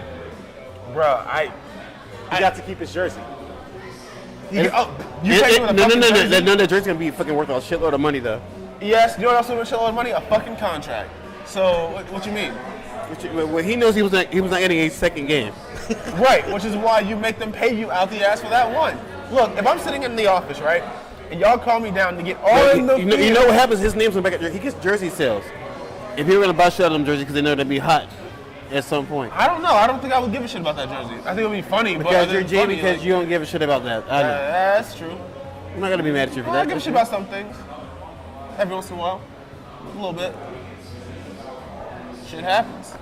Bro, He got to keep his jersey. you pay me with a No, fucking jersey? that jersey's gonna be fucking worth a shitload of money though. Yes, you know what else would show a lot of money? A fucking contract. So, what you mean? Well, he knows he was not getting a second game. Right, which is why you make them pay you out the ass for that one. Look, if I'm sitting in the office, right, and y'all call me down to get all in the You know what happens? His name's on the back of he gets jersey sales. If people are gonna buy shit out of them jerseys because they know they'll be hot at some point. I don't know. I don't think I would give a shit about that jersey. I think it would be funny, but Because other you're than Jay funny, because like, you don't give a shit about that. I know. that's true. I'm not gonna be mad at you for Well, I that. give a shit about some things. Every once in a while. A little bit. Shit happens.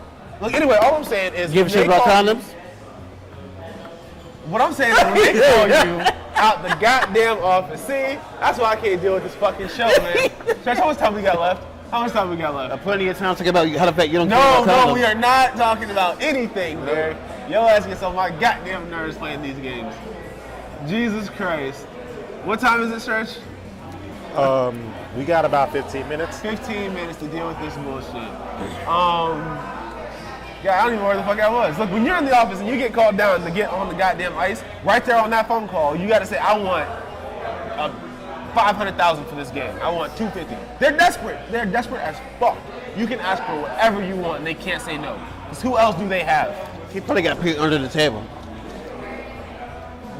Look, anyway, all I'm saying is... Give a when shit they about call- condoms? What I'm saying is when they call you out the goddamn office. See, that's why I can't deal with this fucking show, man. Stretch, how much time we got left? How much time we got left? Plenty of time to talk about how the fact you don't care No, about condoms. no, we are not talking about anything, man. Your ass gets on my goddamn nerves playing these games. Jesus Christ. What time is it, Stretch? We got about 15 minutes. 15 minutes to deal with this bullshit. Yeah, I don't even know where the fuck I was. Look, when you're in the office and you get called down to get on the goddamn ice, right there on that phone call, you got to say, I want $500,000 for this game. I want $250. They're desperate. They're desperate as fuck. You can ask for whatever you want and they can't say no. Because who else do they have? He probably got paid under the table.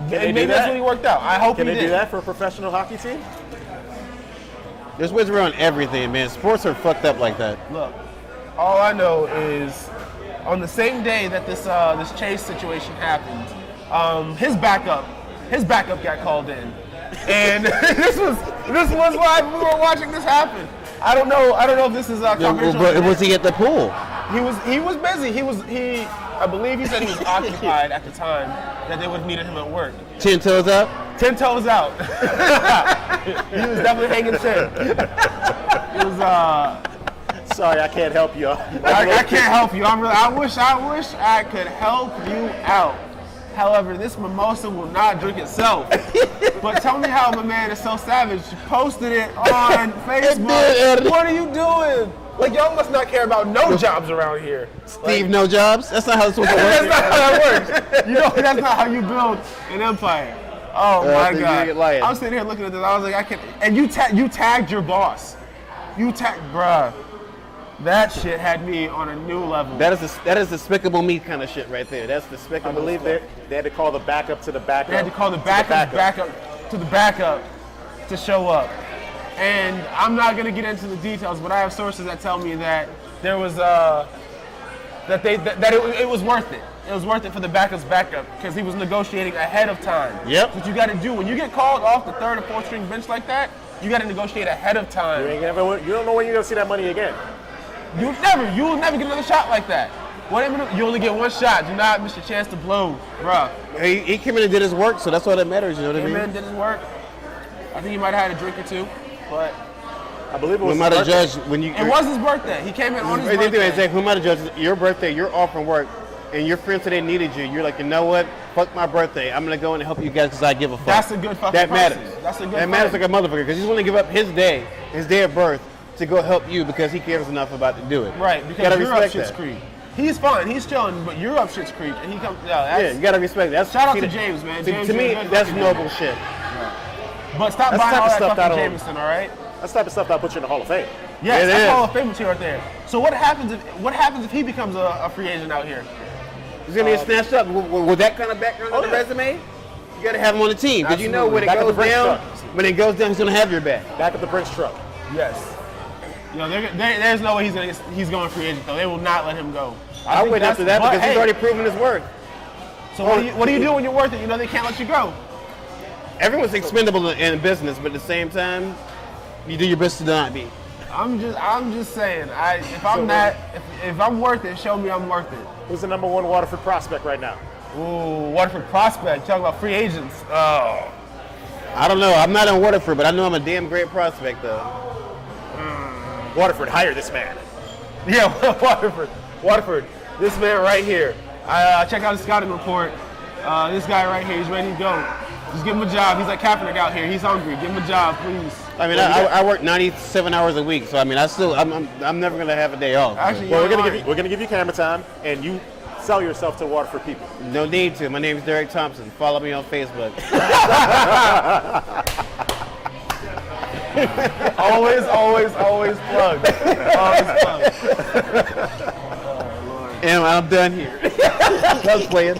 they And do maybe that's that? what he worked out. I hope Can he they did. do that for a professional hockey team? There's ways around everything, man. Sports are fucked up like that. Look, all I know is on the same day that this Chase situation happened, his backup got called in, and this was why we were watching this happen. I don't know if this is confidential. But was he at the pool? He was busy. I believe he said he was occupied at the time that they would have needed him at work. 10 toes up? 10 toes out. He was definitely hanging 10. He was Sorry, I can't help you. I can't help you. I wish I could help you out. However, this mimosa will not drink itself. But tell me how my man is so savage. Posted it on Facebook. What are you doing? Like, y'all must not care about no jobs around here. Steve, no jobs? That's not how it's supposed to That's work. not how that works. You know, that's not how you build an empire. Oh my so God. you're lying. I was sitting here looking at this. I was like, I can't. And you tagged your boss. Bruh. That shit had me on a new level. That is despicable me kind of shit right there. That's despicable. I believe they had to call the backup to the backup. They had to call the backup to the backup to show up. And I'm not gonna get into the details, but I have sources that tell me that there was it was worth it. It was worth it for the backup's backup because he was negotiating ahead of time. Yep. That's what you got to do when you get called off the third or fourth string bench like that. You got to negotiate ahead of time. You don't know when you're gonna see that money again. You will never get another shot like that. You only get one shot. Do not miss your chance to blow, bruh. He came in and did his work, so that's all that matters. You know what I Hey mean? man, did his work. I think he might have had a drink or two, but I believe it We was. might have his birthday. judged when you. it was his birthday. He came in on his They do birthday. exactly. Who might have judged your birthday? You're off from work, and your friends today needed you. You're like, you know what? Fuck my birthday. I'm gonna go in and help you guys because I give a fuck. That's a good fucking That matters. person. That's a good That matters friend. like a motherfucker because he's willing to give up his day of birth, to go help you because he cares enough about to do it. Right, You because gotta you're up respect Schitt's that. Creek. He's fine, he's chilling, but you're up Schitt's Creek, and he comes. Yeah, you gotta respect that. Shout out See, to James, man. To, James, to you're me, a good that's fucking noble dude. shit. But stop That's the buying type all of that stuff fucking that'll- Jameson, all right? That's the type of stuff that'll put you in the Hall of Fame. Yes, It that's is. Hall of Fame material right there. So what happens if he becomes a free agent out here? He's gonna get snatched up with that kind of background on the yeah. resume. You gotta have him on the team because you know when it Back at the goes Brinks down, truck. when it goes down, he's gonna have your back. Back at the Brinks truck. Yes. Yo, there's no way he's going free agent though. They will not let him go. I think wait that's- after that but, because he's hey, already proven his worth. So what do you do when you're worth it? You know they can't let you go. Everyone's expendable in business, but at the same time, you do your best to not be. I'm just saying. If I'm worth it, show me I'm worth it. Who's the number one Waterford prospect right now? Ooh, Waterford prospect. Talking about free agents. Oh. I don't know. I'm not in Waterford, but I know I'm a damn great prospect, though. Waterford, hire this man. Yeah, Waterford. This man right here. I check out the scouting report. This guy right here, he's ready to go. Just give him a job. He's like Kaepernick out here. He's hungry. Give him a job, please. I mean, I work 97 hours a week, so I mean, I'm never gonna have a day off. Actually, Well, you're we're gonna give you camera time, and you sell yourself to Waterford people. No need to. My name is Derek Thompson. Follow me on Facebook. always plug. Always plug. And I'm done here. I was playing.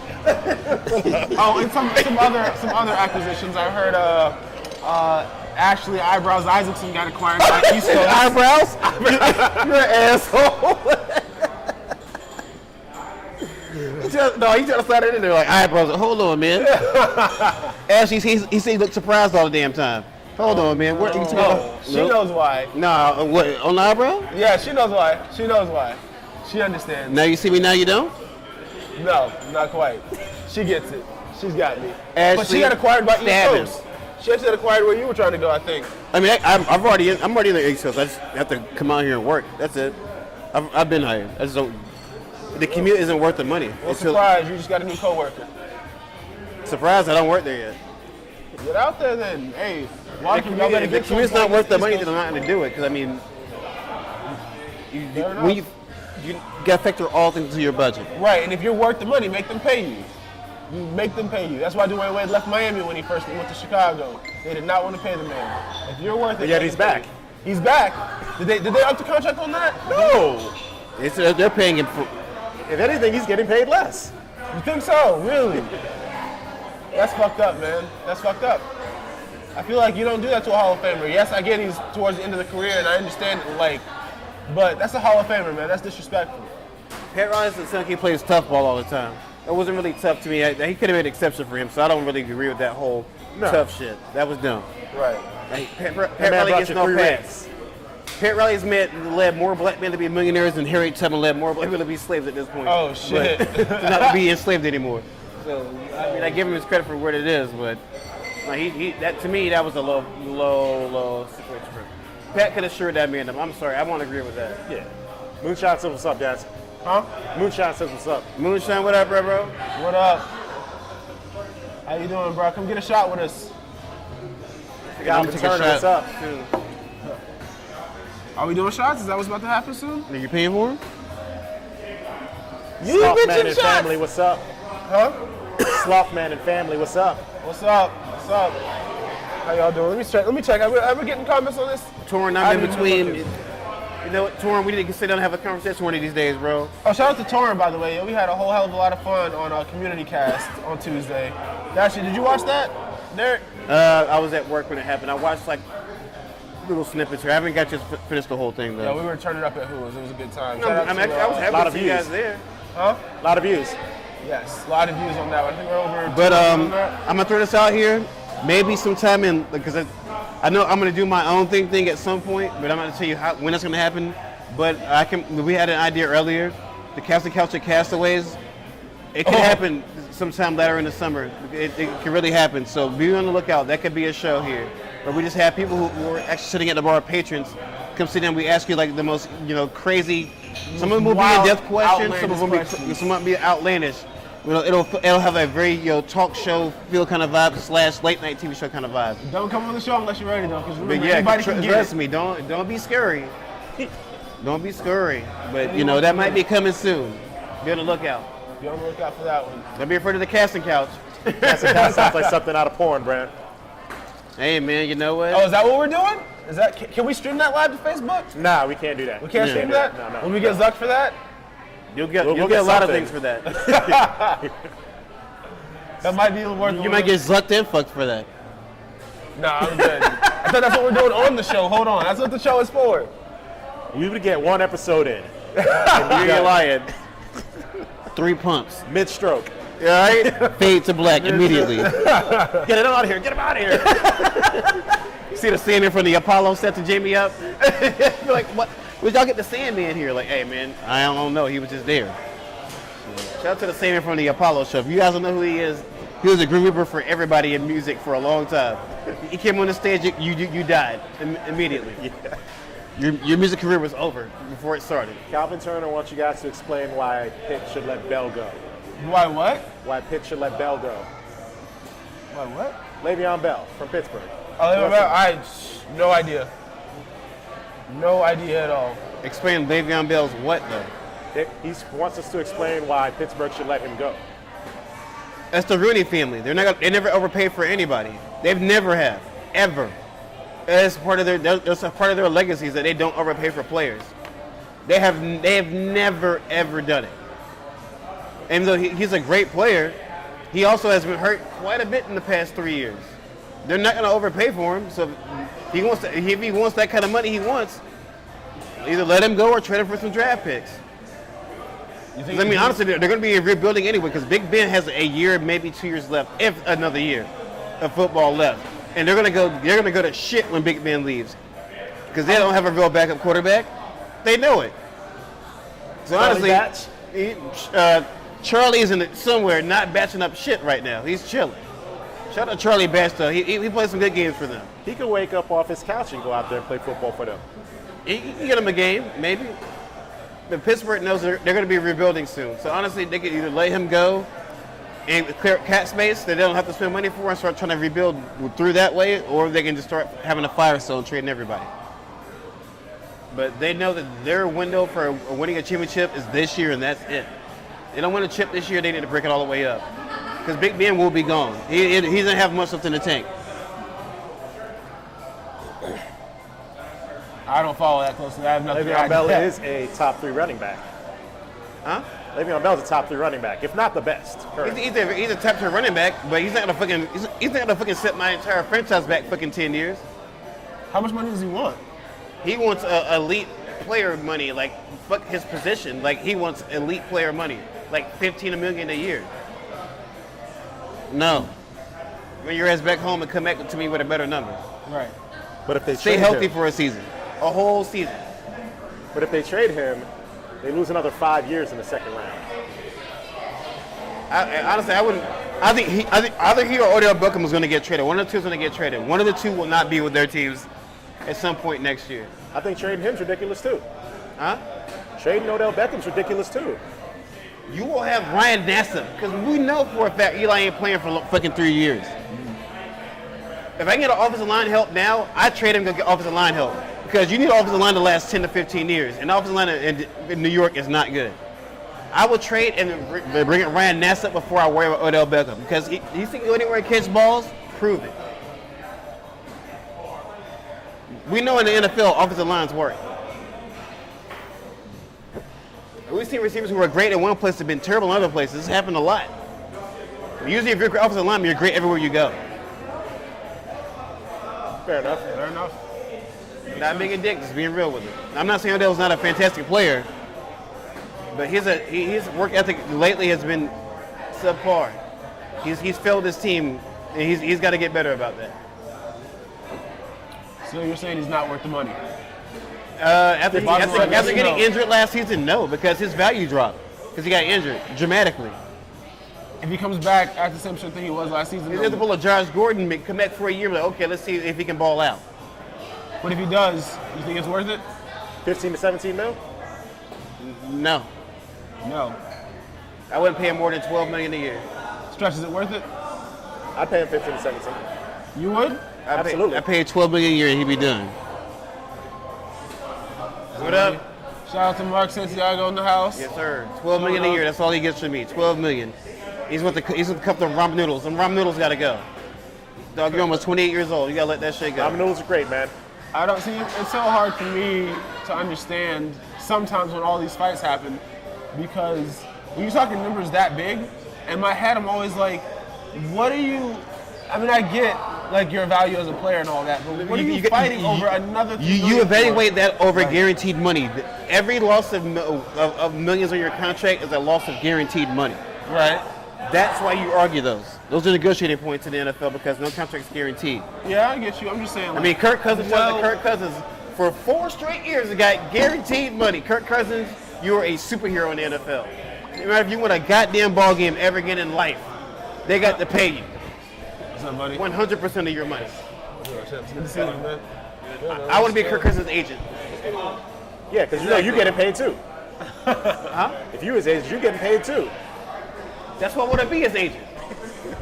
Oh, and some other acquisitions. I heard Ashley Eyebrows Isaacson got acquired by East Coast. Eyebrows? You're an asshole. He tried to slide it in there like eyebrows. Hold on, man. Ashley, he said he looked surprised all the damn time. Hold on, man. What? She knows why. Nah, what? On the eyebrow? Yeah, she knows why. She knows why. She understands. Now you see me, now you don't? No, not quite. She gets it. She's got me. Ashley, But she got acquired by East stab him. Coast. She actually got acquired where you were trying to go, I think. I mean, I'm already in the East Coast. I just have to come out here and work. That's it. I've been hired. I just don't. The commute isn't worth the money. Well, surprise, you just got a new coworker. Surprised I don't work there yet. Get out there then. Hey, If the commute's not worth the money, then I'm not going to do it. Because I mean, when you got to factor all things into your budget. Right, and if you're worth the money, make them pay you. You make them pay you. That's why Dwayne Wade left Miami when he first went to Chicago. They did not want to pay the man. If you're worth it, But yet make he's them pay back. you. He's back. Did they up the contract on that? No. They're paying him for. If anything, he's getting paid less. You think so? Really? That's fucked up, man. That's fucked up. I feel like you don't do that to a Hall of Famer. Yes, I get he's towards the end of the career, and I understand it, but that's a Hall of Famer, man. That's disrespectful. Pat Riley said he plays tough ball all the time. It wasn't really tough to me. He could have made an exception for him, so I don't really agree with that whole tough shit. That was dumb. Right. Pat Riley gets no pass. Pat Riley's led more black men to be millionaires than Harriet Tubman led more black men to be slaves at this point. Oh, shit. But to not be enslaved anymore. So, I mean, I give him his credit for what it is, but that to me, that was a low situation for him. Pat could have assured that man. I'm sorry, I won't agree with that. Yeah. Moonshine says what's up, guys. Huh? Moonshine says what's up. Moonshine, what up, bro? What up? How you doing, bro? Come get a shot with us. Calvin Turner, what's up? Are we doing shots? Is that what's about to happen soon? Are you paying for him? You Slothman mentioned and shots. family, what's up? Huh? Slothman and family, what's up? What's up? What's up? How y'all doing? Let me check. Are we getting comments on this? Torn, I'm in between. You know what, Torn, we need to sit down and have a conversation one of these days, bro. Oh, shout out to Torrin, by the way. We had a whole hell of a lot of fun on our Community Cast on Tuesday. Actually, did you watch that, Derek? I was at work when it happened. I watched like little snippets here. I haven't got to finish the whole thing, though. Yeah, we were turning up at Who's. It was a good time. I was happy lot to of see you views. guys there. Huh? A lot of views. Yes, a lot of views on that one. I think we're over. But 200 on that. I'm gonna throw this out here. Maybe sometime in, because I know I'm gonna do my own thing at some point, but I'm not gonna tell you when it's gonna happen. But we had an idea earlier. The Casting Couch at Castaways. It could happen sometime later in the summer. It can really happen. So be on the lookout. That could be a show here, where we just have people who are actually sitting at the bar, patrons, come sit down. We ask you like the most, crazy. Some of them will be in Wild, depth questions. Some of them outlandish questions. some might be outlandish. It'll have a very talk show feel kind of vibe / late night TV show kind of vibe. Don't come on the show unless you're ready, though, because But anybody can get trust it. me, don't be scary. Don't be scary. But that might be coming soon. Be on the lookout. Be on the lookout for that one. Don't be afraid of the casting couch. That sounds like something out of porn, Brad. Hey man, you know what? Oh, is that what we're doing? Is that? Can we stream that live to Facebook? Nah, we can't do that. We can't stream that? No. Will we get zucked for that? You'll get We'll a get lot of something. things for that. That might be worth. You might get zucked and fucked for that. Nah, I'm good. I thought that's what we're doing on the show. Hold on, that's what the show is for. You would get one episode in. And You're lying. 3 pumps. Mid-stroke. All right? Fade to black immediately. Get him out of here. Get him out of here. See the Sandman from the Apollo set to Jamie up? You're like, what? Where'd y'all get the Sandman here? Like, hey, man, I don't know. He was just there. Shout out to the Sandman from the Apollo show. If you guys don't know who he is, he was a Grim Reaper for everybody in music for a long time. He came on the stage, you died immediately. Yeah. Your music career was over before it started. Calvin Turner wants you guys to explain why Pitt should let Bell go. Why what? Why Pitt should let Bell go. Why what? Le'Veon Bell from Pittsburgh. Oh, Le'Veon Bell? No idea. No idea at all. Explain Le'Veon Bell's what, though? He wants us to explain why Pittsburgh should let him go. That's the Rooney family. They never overpaid for anybody. They've never have, ever. That's part of their legacy is that they don't overpay for players. They have never ever done it. And though he's a great player, he also has been hurt quite a bit in the past 3 years. They're not going to overpay for him. So if he wants that kind of money, he wants either let him go or trade him for some draft picks. Honestly, they're going to be rebuilding anyway because Big Ben has a year, maybe 2 years left, if another year of football left, and they're going to go to shit when Big Ben leaves because they don't have a real backup quarterback. They know it. So honestly, Charlie is somewhere not batching up shit right now. He's chilling. Shout out Charlie Batch though. He plays some good games for them. He could wake up off his couch and go out there and play football for them. You can get him a game, maybe. But Pittsburgh knows they're going to be rebuilding soon. So honestly, they could either let him go and clear cap space that they don't have to spend money for and start trying to rebuild through that way, or they can just start having a fire sale and trading everybody. But they know that their window for winning a championship is this year, and that's it. They don't win a chip this year, they need to break it all the way up. Because Big Ben will be gone. He doesn't have much left in the tank. I don't follow that closely. I have nothing. Le'Veon Bell is a top 3 running back. Huh? Le'Veon Bell's a top 3 running back, if not the best. He's a top 3 running back, but he's not gonna fucking set my entire franchise back fucking 10 years. How much money does he want? He wants elite player money, like fuck his position. Like he wants elite player money, like $15 million a year. No, bring your ass back home and come back to me with a better number. Right. But if they Stay trade healthy him, for a season, a whole season. But if they trade him, they lose another 5 years in the second round. Honestly, I wouldn't. I think either he or Odell Beckham is going to get traded. One of the two is going to get traded. One of the two will not be with their teams at some point next year. I think trading him's ridiculous too. Huh? Trading Odell Beckham's ridiculous too. You will have Ryan Nassib because we know for a fact Eli ain't playing for fucking 3 years. If I can get an offensive line help now, I trade him to get offensive line help because you need an offensive line to last 10 to 15 years, and the offensive line in New York is not good. I will trade and bring in Ryan Nassib before I worry about Odell Beckham because you think go anywhere and catch balls? Prove it. We know in the NFL offensive lines work. We've seen receivers who are great in one place have been terrible in other places. This happened a lot. Usually if you're a great offensive lineman, you're great everywhere you go. Fair enough. Fair enough. Not being a dick, just being real with it. I'm not saying Odell's not a fantastic player, but his work ethic lately has been subpar. He's failed his team, and he's got to get better about that. So you're saying he's not worth the money? After getting injured last season, no, because his value dropped because he got injured dramatically. If he comes back at the same sort of thing he was last season, He's able to pull a Josh Gordon, come back for a year, like, okay, let's see if he can ball out. But if he does, you think it's worth it? 15 to 17 mil? No, No. I wouldn't pay him more than $12 million a year. Stretch, is it worth it? I'd pay him 15 to 17. You would? Absolutely. I paid $12 million a year and he'd be done. What up? Shout out to Mark Santiago in the house. Yes, sir. $12 million a year. That's all he gets from me. $12 million. He's with a couple of ramen noodles. Them ramen noodles gotta go. Dog, you're almost 28 years old. You gotta let that shit go. Ramen noodles are great, man. I don't see. It's so hard for me to understand sometimes when all these fights happen, because when you're talking numbers that big, in my head I'm always like, what are you? I mean, I get like your value as a player and all that. But what are you fighting over another? You evaluate that over guaranteed money. Every loss of millions on your contract is a loss of guaranteed money. Right. That's why you argue those. Those are negotiating points in the NFL because no contract's guaranteed. Yeah, I get you. I'm just saying. Like, I mean, Kirk Cousins for 4 straight years he got guaranteed money. Kirk Cousins, you're a superhero in the NFL. No matter if you win a goddamn ball game ever again in life, they got to pay you. What's up, buddy? 100% of your money. Good to see you, man. I want to be Kirk Cousins' agent. Yeah, because you're getting paid too. If you his agent, you're getting paid too. That's what I want to be his agent.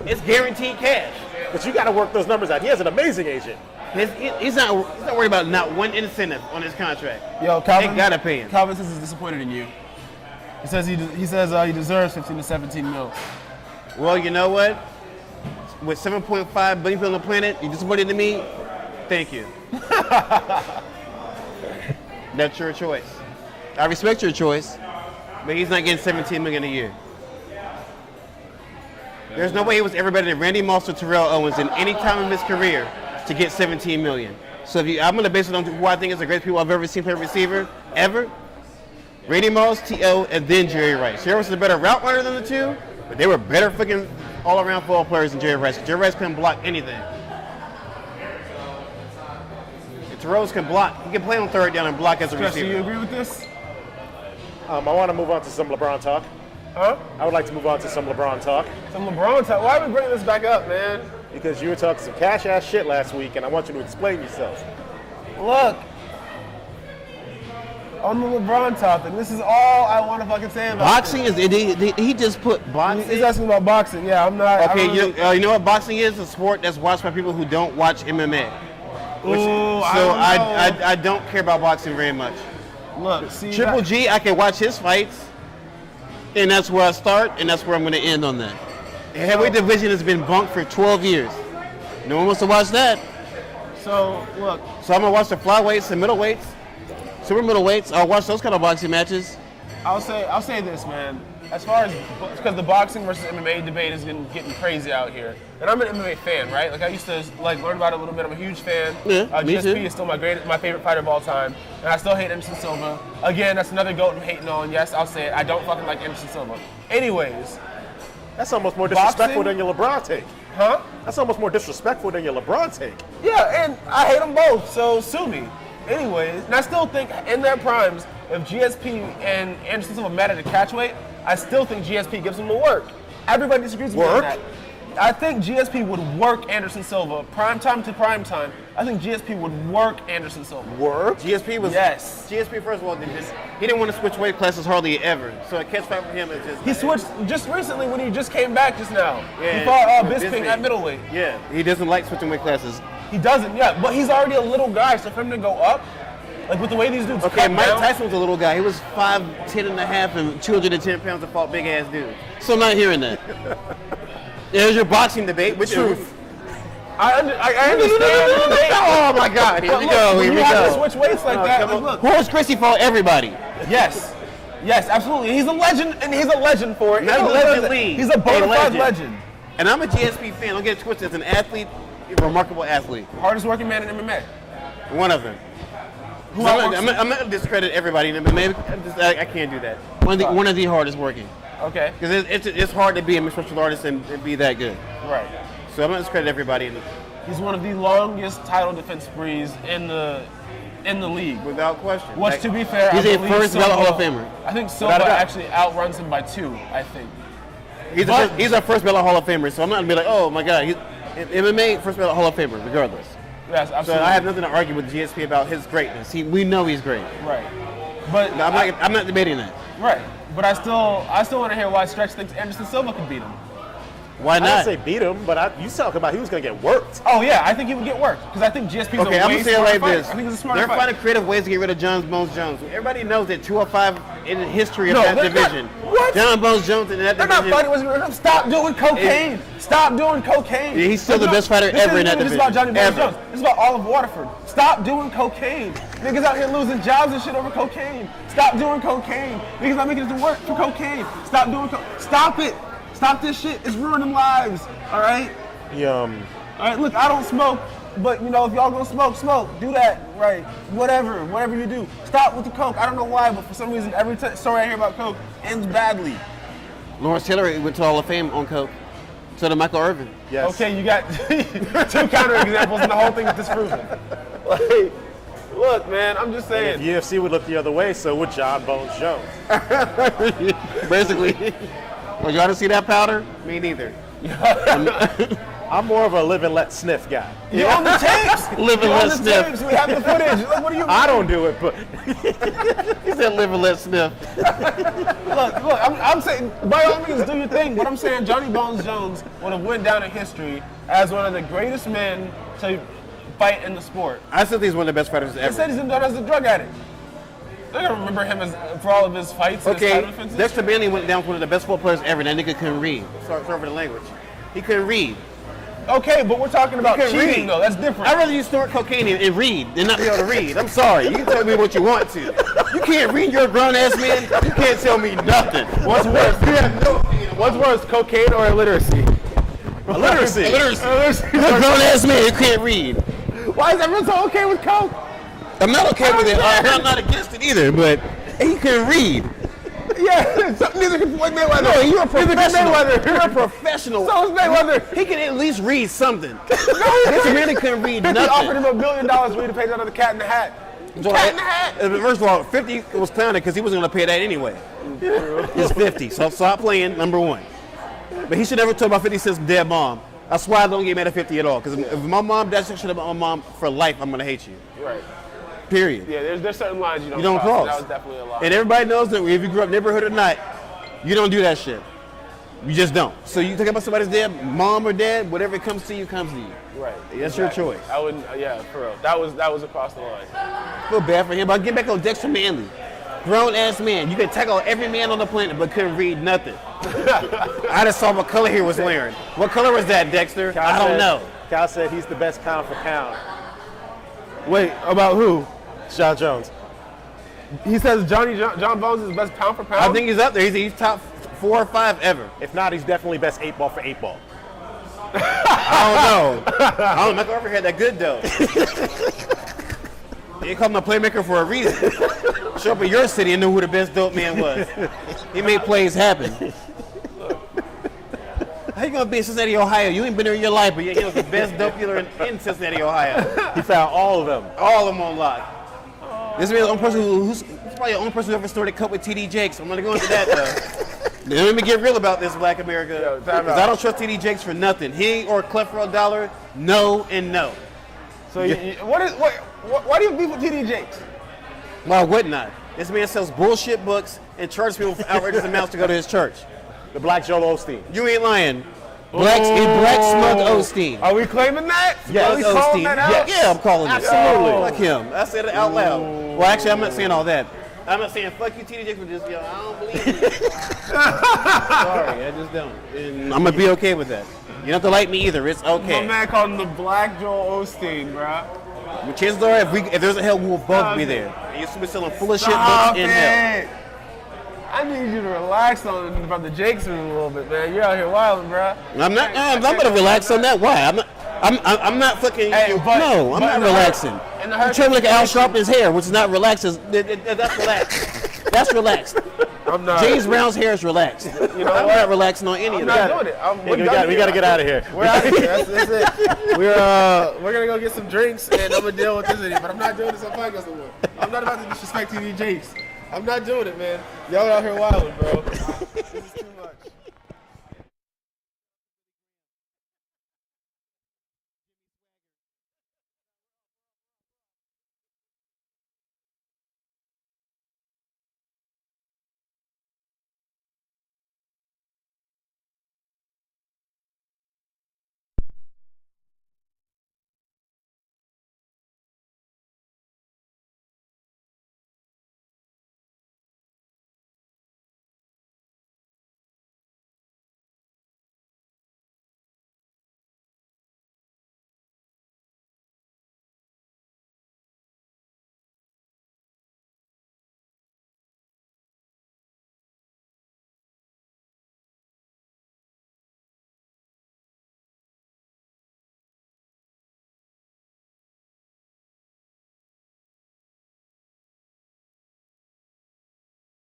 It's guaranteed cash. But you got to work those numbers out. He has an amazing agent. He's not worried about not one incentive on his contract. Yo, Calvin. They gotta pay him. Calvin says he's disappointed in you. He says he deserves 15 to 17 mil. Well, you know what? With 7.5 billion people on the planet, you disappointed in me? Thank you. That's your choice. I respect your choice, but he's not getting 17 million a year. There's no way he was ever better than Randy Moss or Terrell Owens in any time of his career to get 17 million. So I'm going to base it on who I think is the greatest people I've ever seen play receiver, ever. Randy Moss, T.O., and then Jerry Rice. Jerry Rice was a better route runner than the two, but they were better freaking all-around football players than Jerry Rice. Jerry Rice couldn't block anything. And Terrell can block. He can play on third down and block as a Chris, do receiver. you agree with this? I want to move on to some LeBron talk. Huh? I would like to move on to some LeBron talk Some LeBron talk. Why are we bringing this back up, man? because you were talking some cash-ass shit last week, and I want you to explain yourself. Look, on the LeBron topic, this is all I want to fucking say about Boxing is he just put boxing. He's asking about boxing. Yeah, I'm not. Okay, I don't you know what boxing is? A sport that's watched by people who don't watch MMA. Ooh, I don't care about boxing very much. Look, see, Triple G, I can watch his fights, and that's where I start, and that's where I'm going to end on that. The heavyweight division has been bunked for 12 years. No one wants to watch that. So look, So I'm going to watch the flyweights, the middleweights, super middleweights. I'll watch those kind of boxing matches. I'll say this, man. As far as because the boxing versus MMA debate is getting crazy out here, and I'm an MMA fan, right? Like I used to learn about it a little bit. I'm a huge fan. Yeah, me GSP too. is still my favorite fighter of all time, and I still hate Anderson Silva. Again, that's another goat I'm hating on. Yes, I'll say it. I don't fucking like Anderson Silva. Anyways, That's almost more disrespectful Boxing? than your LeBron take. huh? That's almost more disrespectful than your LeBron take. Yeah, and I hate them both, so sue me. Anyways, and I still think in their primes, if GSP and Anderson Silva met at a catch weight, I still think GSP gives them the work. Everybody disagrees with me on Work? that. I think GSP would work Anderson Silva, prime time to prime time. I think GSP would work Anderson Silva. Work? GSP was Yes. GSP first of all he didn't want to switch weight classes hardly ever. So a catch fight for him is just He switched just recently when he just came back just now. Yeah, He fought with Bisping Bisping. at middleweight. Yeah, he doesn't like switching weight classes. He doesn't, yeah, but he's already a little guy, so for him to go up, like with the way these dudes Okay, cut Mike down, Tyson was a little guy. He was 5'10" and a half and 210 pounds and fought big ass dudes. So I'm not hearing that. There's your boxing debate. Which Truth. I understand. Oh my God! Here But we look, go. when Here you we have to go. switch weights like that, like, look. Horace Gracie fought everybody. Yes. Yes, absolutely. He's a legend, and he's a legend for it. Not He a deserves legend it. league. He's a bona fide legend. legend. And I'm a GSP fan. Don't get it twisted. As an athlete, a remarkable athlete. Hardest working man in MMA. One of them. Who So I'm outworks not going to discredit everybody in MMA. I can't do that. One of the hardest working. Okay. Because it's hard to be a mixed martial artist and be that good. Right. So I'm not discredit everybody He's one of the longest title defense sprees in the league. without question. Which, to be fair, he's I a believe first ballot Hall of Famer. I think Silva Without a doubt. actually outruns him by 2, I think. He's a first ballot Hall of Famer. So I'm not gonna be like, oh my God, he's MMA first ballot Hall of Famer, regardless. Yes, So absolutely. I have nothing to argue with GSP about his greatness. We know he's great. Right. But No, I'm not debating that. right. But I still want to hear why Stretch thinks Anderson Silva could beat him. Why I didn't not? say beat him, but you talking about he was going to get worked. Oh yeah, I think he would get worked because I think GSP's Okay, a I'm way gonna say it smarter like fighter. this. I think he's a smarter They're fighter. finding creative ways to get rid of John Bones Jones. Everybody knows that 205 in the history of No, that they're not- division. what? John Bones Jones in that They're not division. fighting with him. Stop doing cocaine. Stop doing cocaine. Yeah, he's still This the is best fighter this ever in isn't that even just about Johnny division. Bones Ever. Jones. This is about Olive Waterford. Stop doing cocaine. Niggas out here losing jobs and shit over cocaine. Stop doing cocaine. Niggas not making it to work for cocaine. Stop doing Stop it. Stop this shit. It's ruining lives. All right. All right, look, I don't smoke, but if y'all gonna smoke, smoke. Do that, right? Whatever you do. Stop with the coke. I don't know why, but for some reason, every story I hear about coke ends badly. Lawrence Taylor went to Hall of Fame on coke. So did Michael Irvin. Yes. Okay, you got 2 counter examples, and the whole thing is disproven. Like, look, man, I'm just saying. If UFC would look the other way, so would John Bones Jones. Basically. Well, you want to see that powder? Me neither. I'm more of a live and let sniff guy. You on the tapes? Live and You on let the sniff. tapes. We have the footage. Like, what do you mean? I don't do it, but He said live and let sniff. Look, I'm saying, by all means, do your thing. But I'm saying Johnny Bones Jones would have went down in history as one of the greatest men to fight in the sport. I still think he's one of the best fighters They ever. said he's known as a drug addict. They're gonna remember him for all of his fights and his Okay, title defenses. Dexter Manley went down as one of the best football players ever. That nigga couldn't read. Sorry for the language. He couldn't read. Okay, but we're talking about You can cheating, read. though. That's different. I'd rather you snort cocaine and read than not be able to read. I'm sorry. You can tell me what you want to. You can't read. You're a grown ass man. You can't tell me nothing. What's worse? What's worse, cocaine or illiteracy? illiteracy. You're a grown ass man. You can't read. Why is everyone so okay with coke? I'm not okay with it. I'm not against it either. But he can read. Yeah, neither can Floyd Mayweather. No, you're a professional. Mayweather. You're a professional. So is Mayweather. He can at least read something. This man couldn't read 50 offered nothing. him $1 billion for you to pay out of the Cat in the Hat. Cat in the Hat. First of all, 50 was clowning because he wasn't going to pay that anyway. It's 50, so stop playing, number one. But he should never talk about 50 Cent's dead mom. That's why I don't get mad at 50 at all. Because if my mom does that shit about my mom for life, I'm going to hate you. Right. Period. Yeah, there's certain lines you You don't cross. That was definitely a lie. And everybody knows that if you grew up neighborhood or not, you don't do that shit. You just don't. So you think about somebody's dead, mom or dad, whatever comes to you, comes to you. Right. That's your choice. I wouldn't. Yeah, for real. That was across the line. I feel bad for him, but get back on Dexter Manley. Grown ass man. You can tackle every man on the planet, but couldn't read nothing. I just saw what color he was wearing. What color was that, Dexter? I don't know. Cal said he's the best pound for pound. Wait, about who? John Jones. He says John Bones is the best pound for pound. I think he's up there. He's top 4 or 5 ever. If not, he's definitely best 8 ball for 8 ball. I don't know. I don't know. Michael Irvin had that good though. They called him a playmaker for a reason. Show up in your city and knew who the best dope man was. He made plays happen. How you gonna be in Cincinnati, Ohio? You ain't been there in your life, but he was the best dope dealer in Cincinnati, Ohio. He found all of them. All of them on lock. This is the only person who's probably the only person who ever snorted coke with TD Jakes. I'm gonna go into that though. Let me get real about this, Black America. time Because out. I don't trust TD Jakes for nothing. He or Clef for $1, no and no. So why do you beef with TD Jakes? Why wouldn't I? This man sells bullshit books and charges people for outrageous amounts to go to his church. The Black Joel Osteen. You ain't lying. Black Smug Osteen. Are we claiming that? Yes, Are we calling that out? Yeah, I'm calling it. Absolutely. Fuck him. I said it out loud. Well, actually, I'm not saying all that. I'm not saying fuck you, TD Jakes, but just, I don't believe you. Sorry, I just don't. And I'm going to be okay with that. You don't have to like me either. It's My okay. man called him the Black Joel Osteen, bruh. But chances are, if there's a hell, we will both be there. And you'll be selling full of shit Stop books in hell. it. I need you to relax on Brother Jakes a little bit, man. You're out here wilding, bruh. I'm going to relax on that. Why? I'm not fucking. Hey, but- no, I'm but not in the relaxing. in the You're trying to look at Al Sharpton's hair, which is not relaxed. That's relaxed. That's relaxed. I'm not. James Brown's hair is relaxed. You know I'm what? not relaxing on any I'm of not that. doing it. Hey, we got to get out of here. We're out of here. That's it. We're gonna go get some drinks and I'm gonna deal with this idiot. But I'm not doing this on podcast anymore. I'm not about to disrespect TD Jakes. I'm not doing it, man. Y'all out here wilding, bro.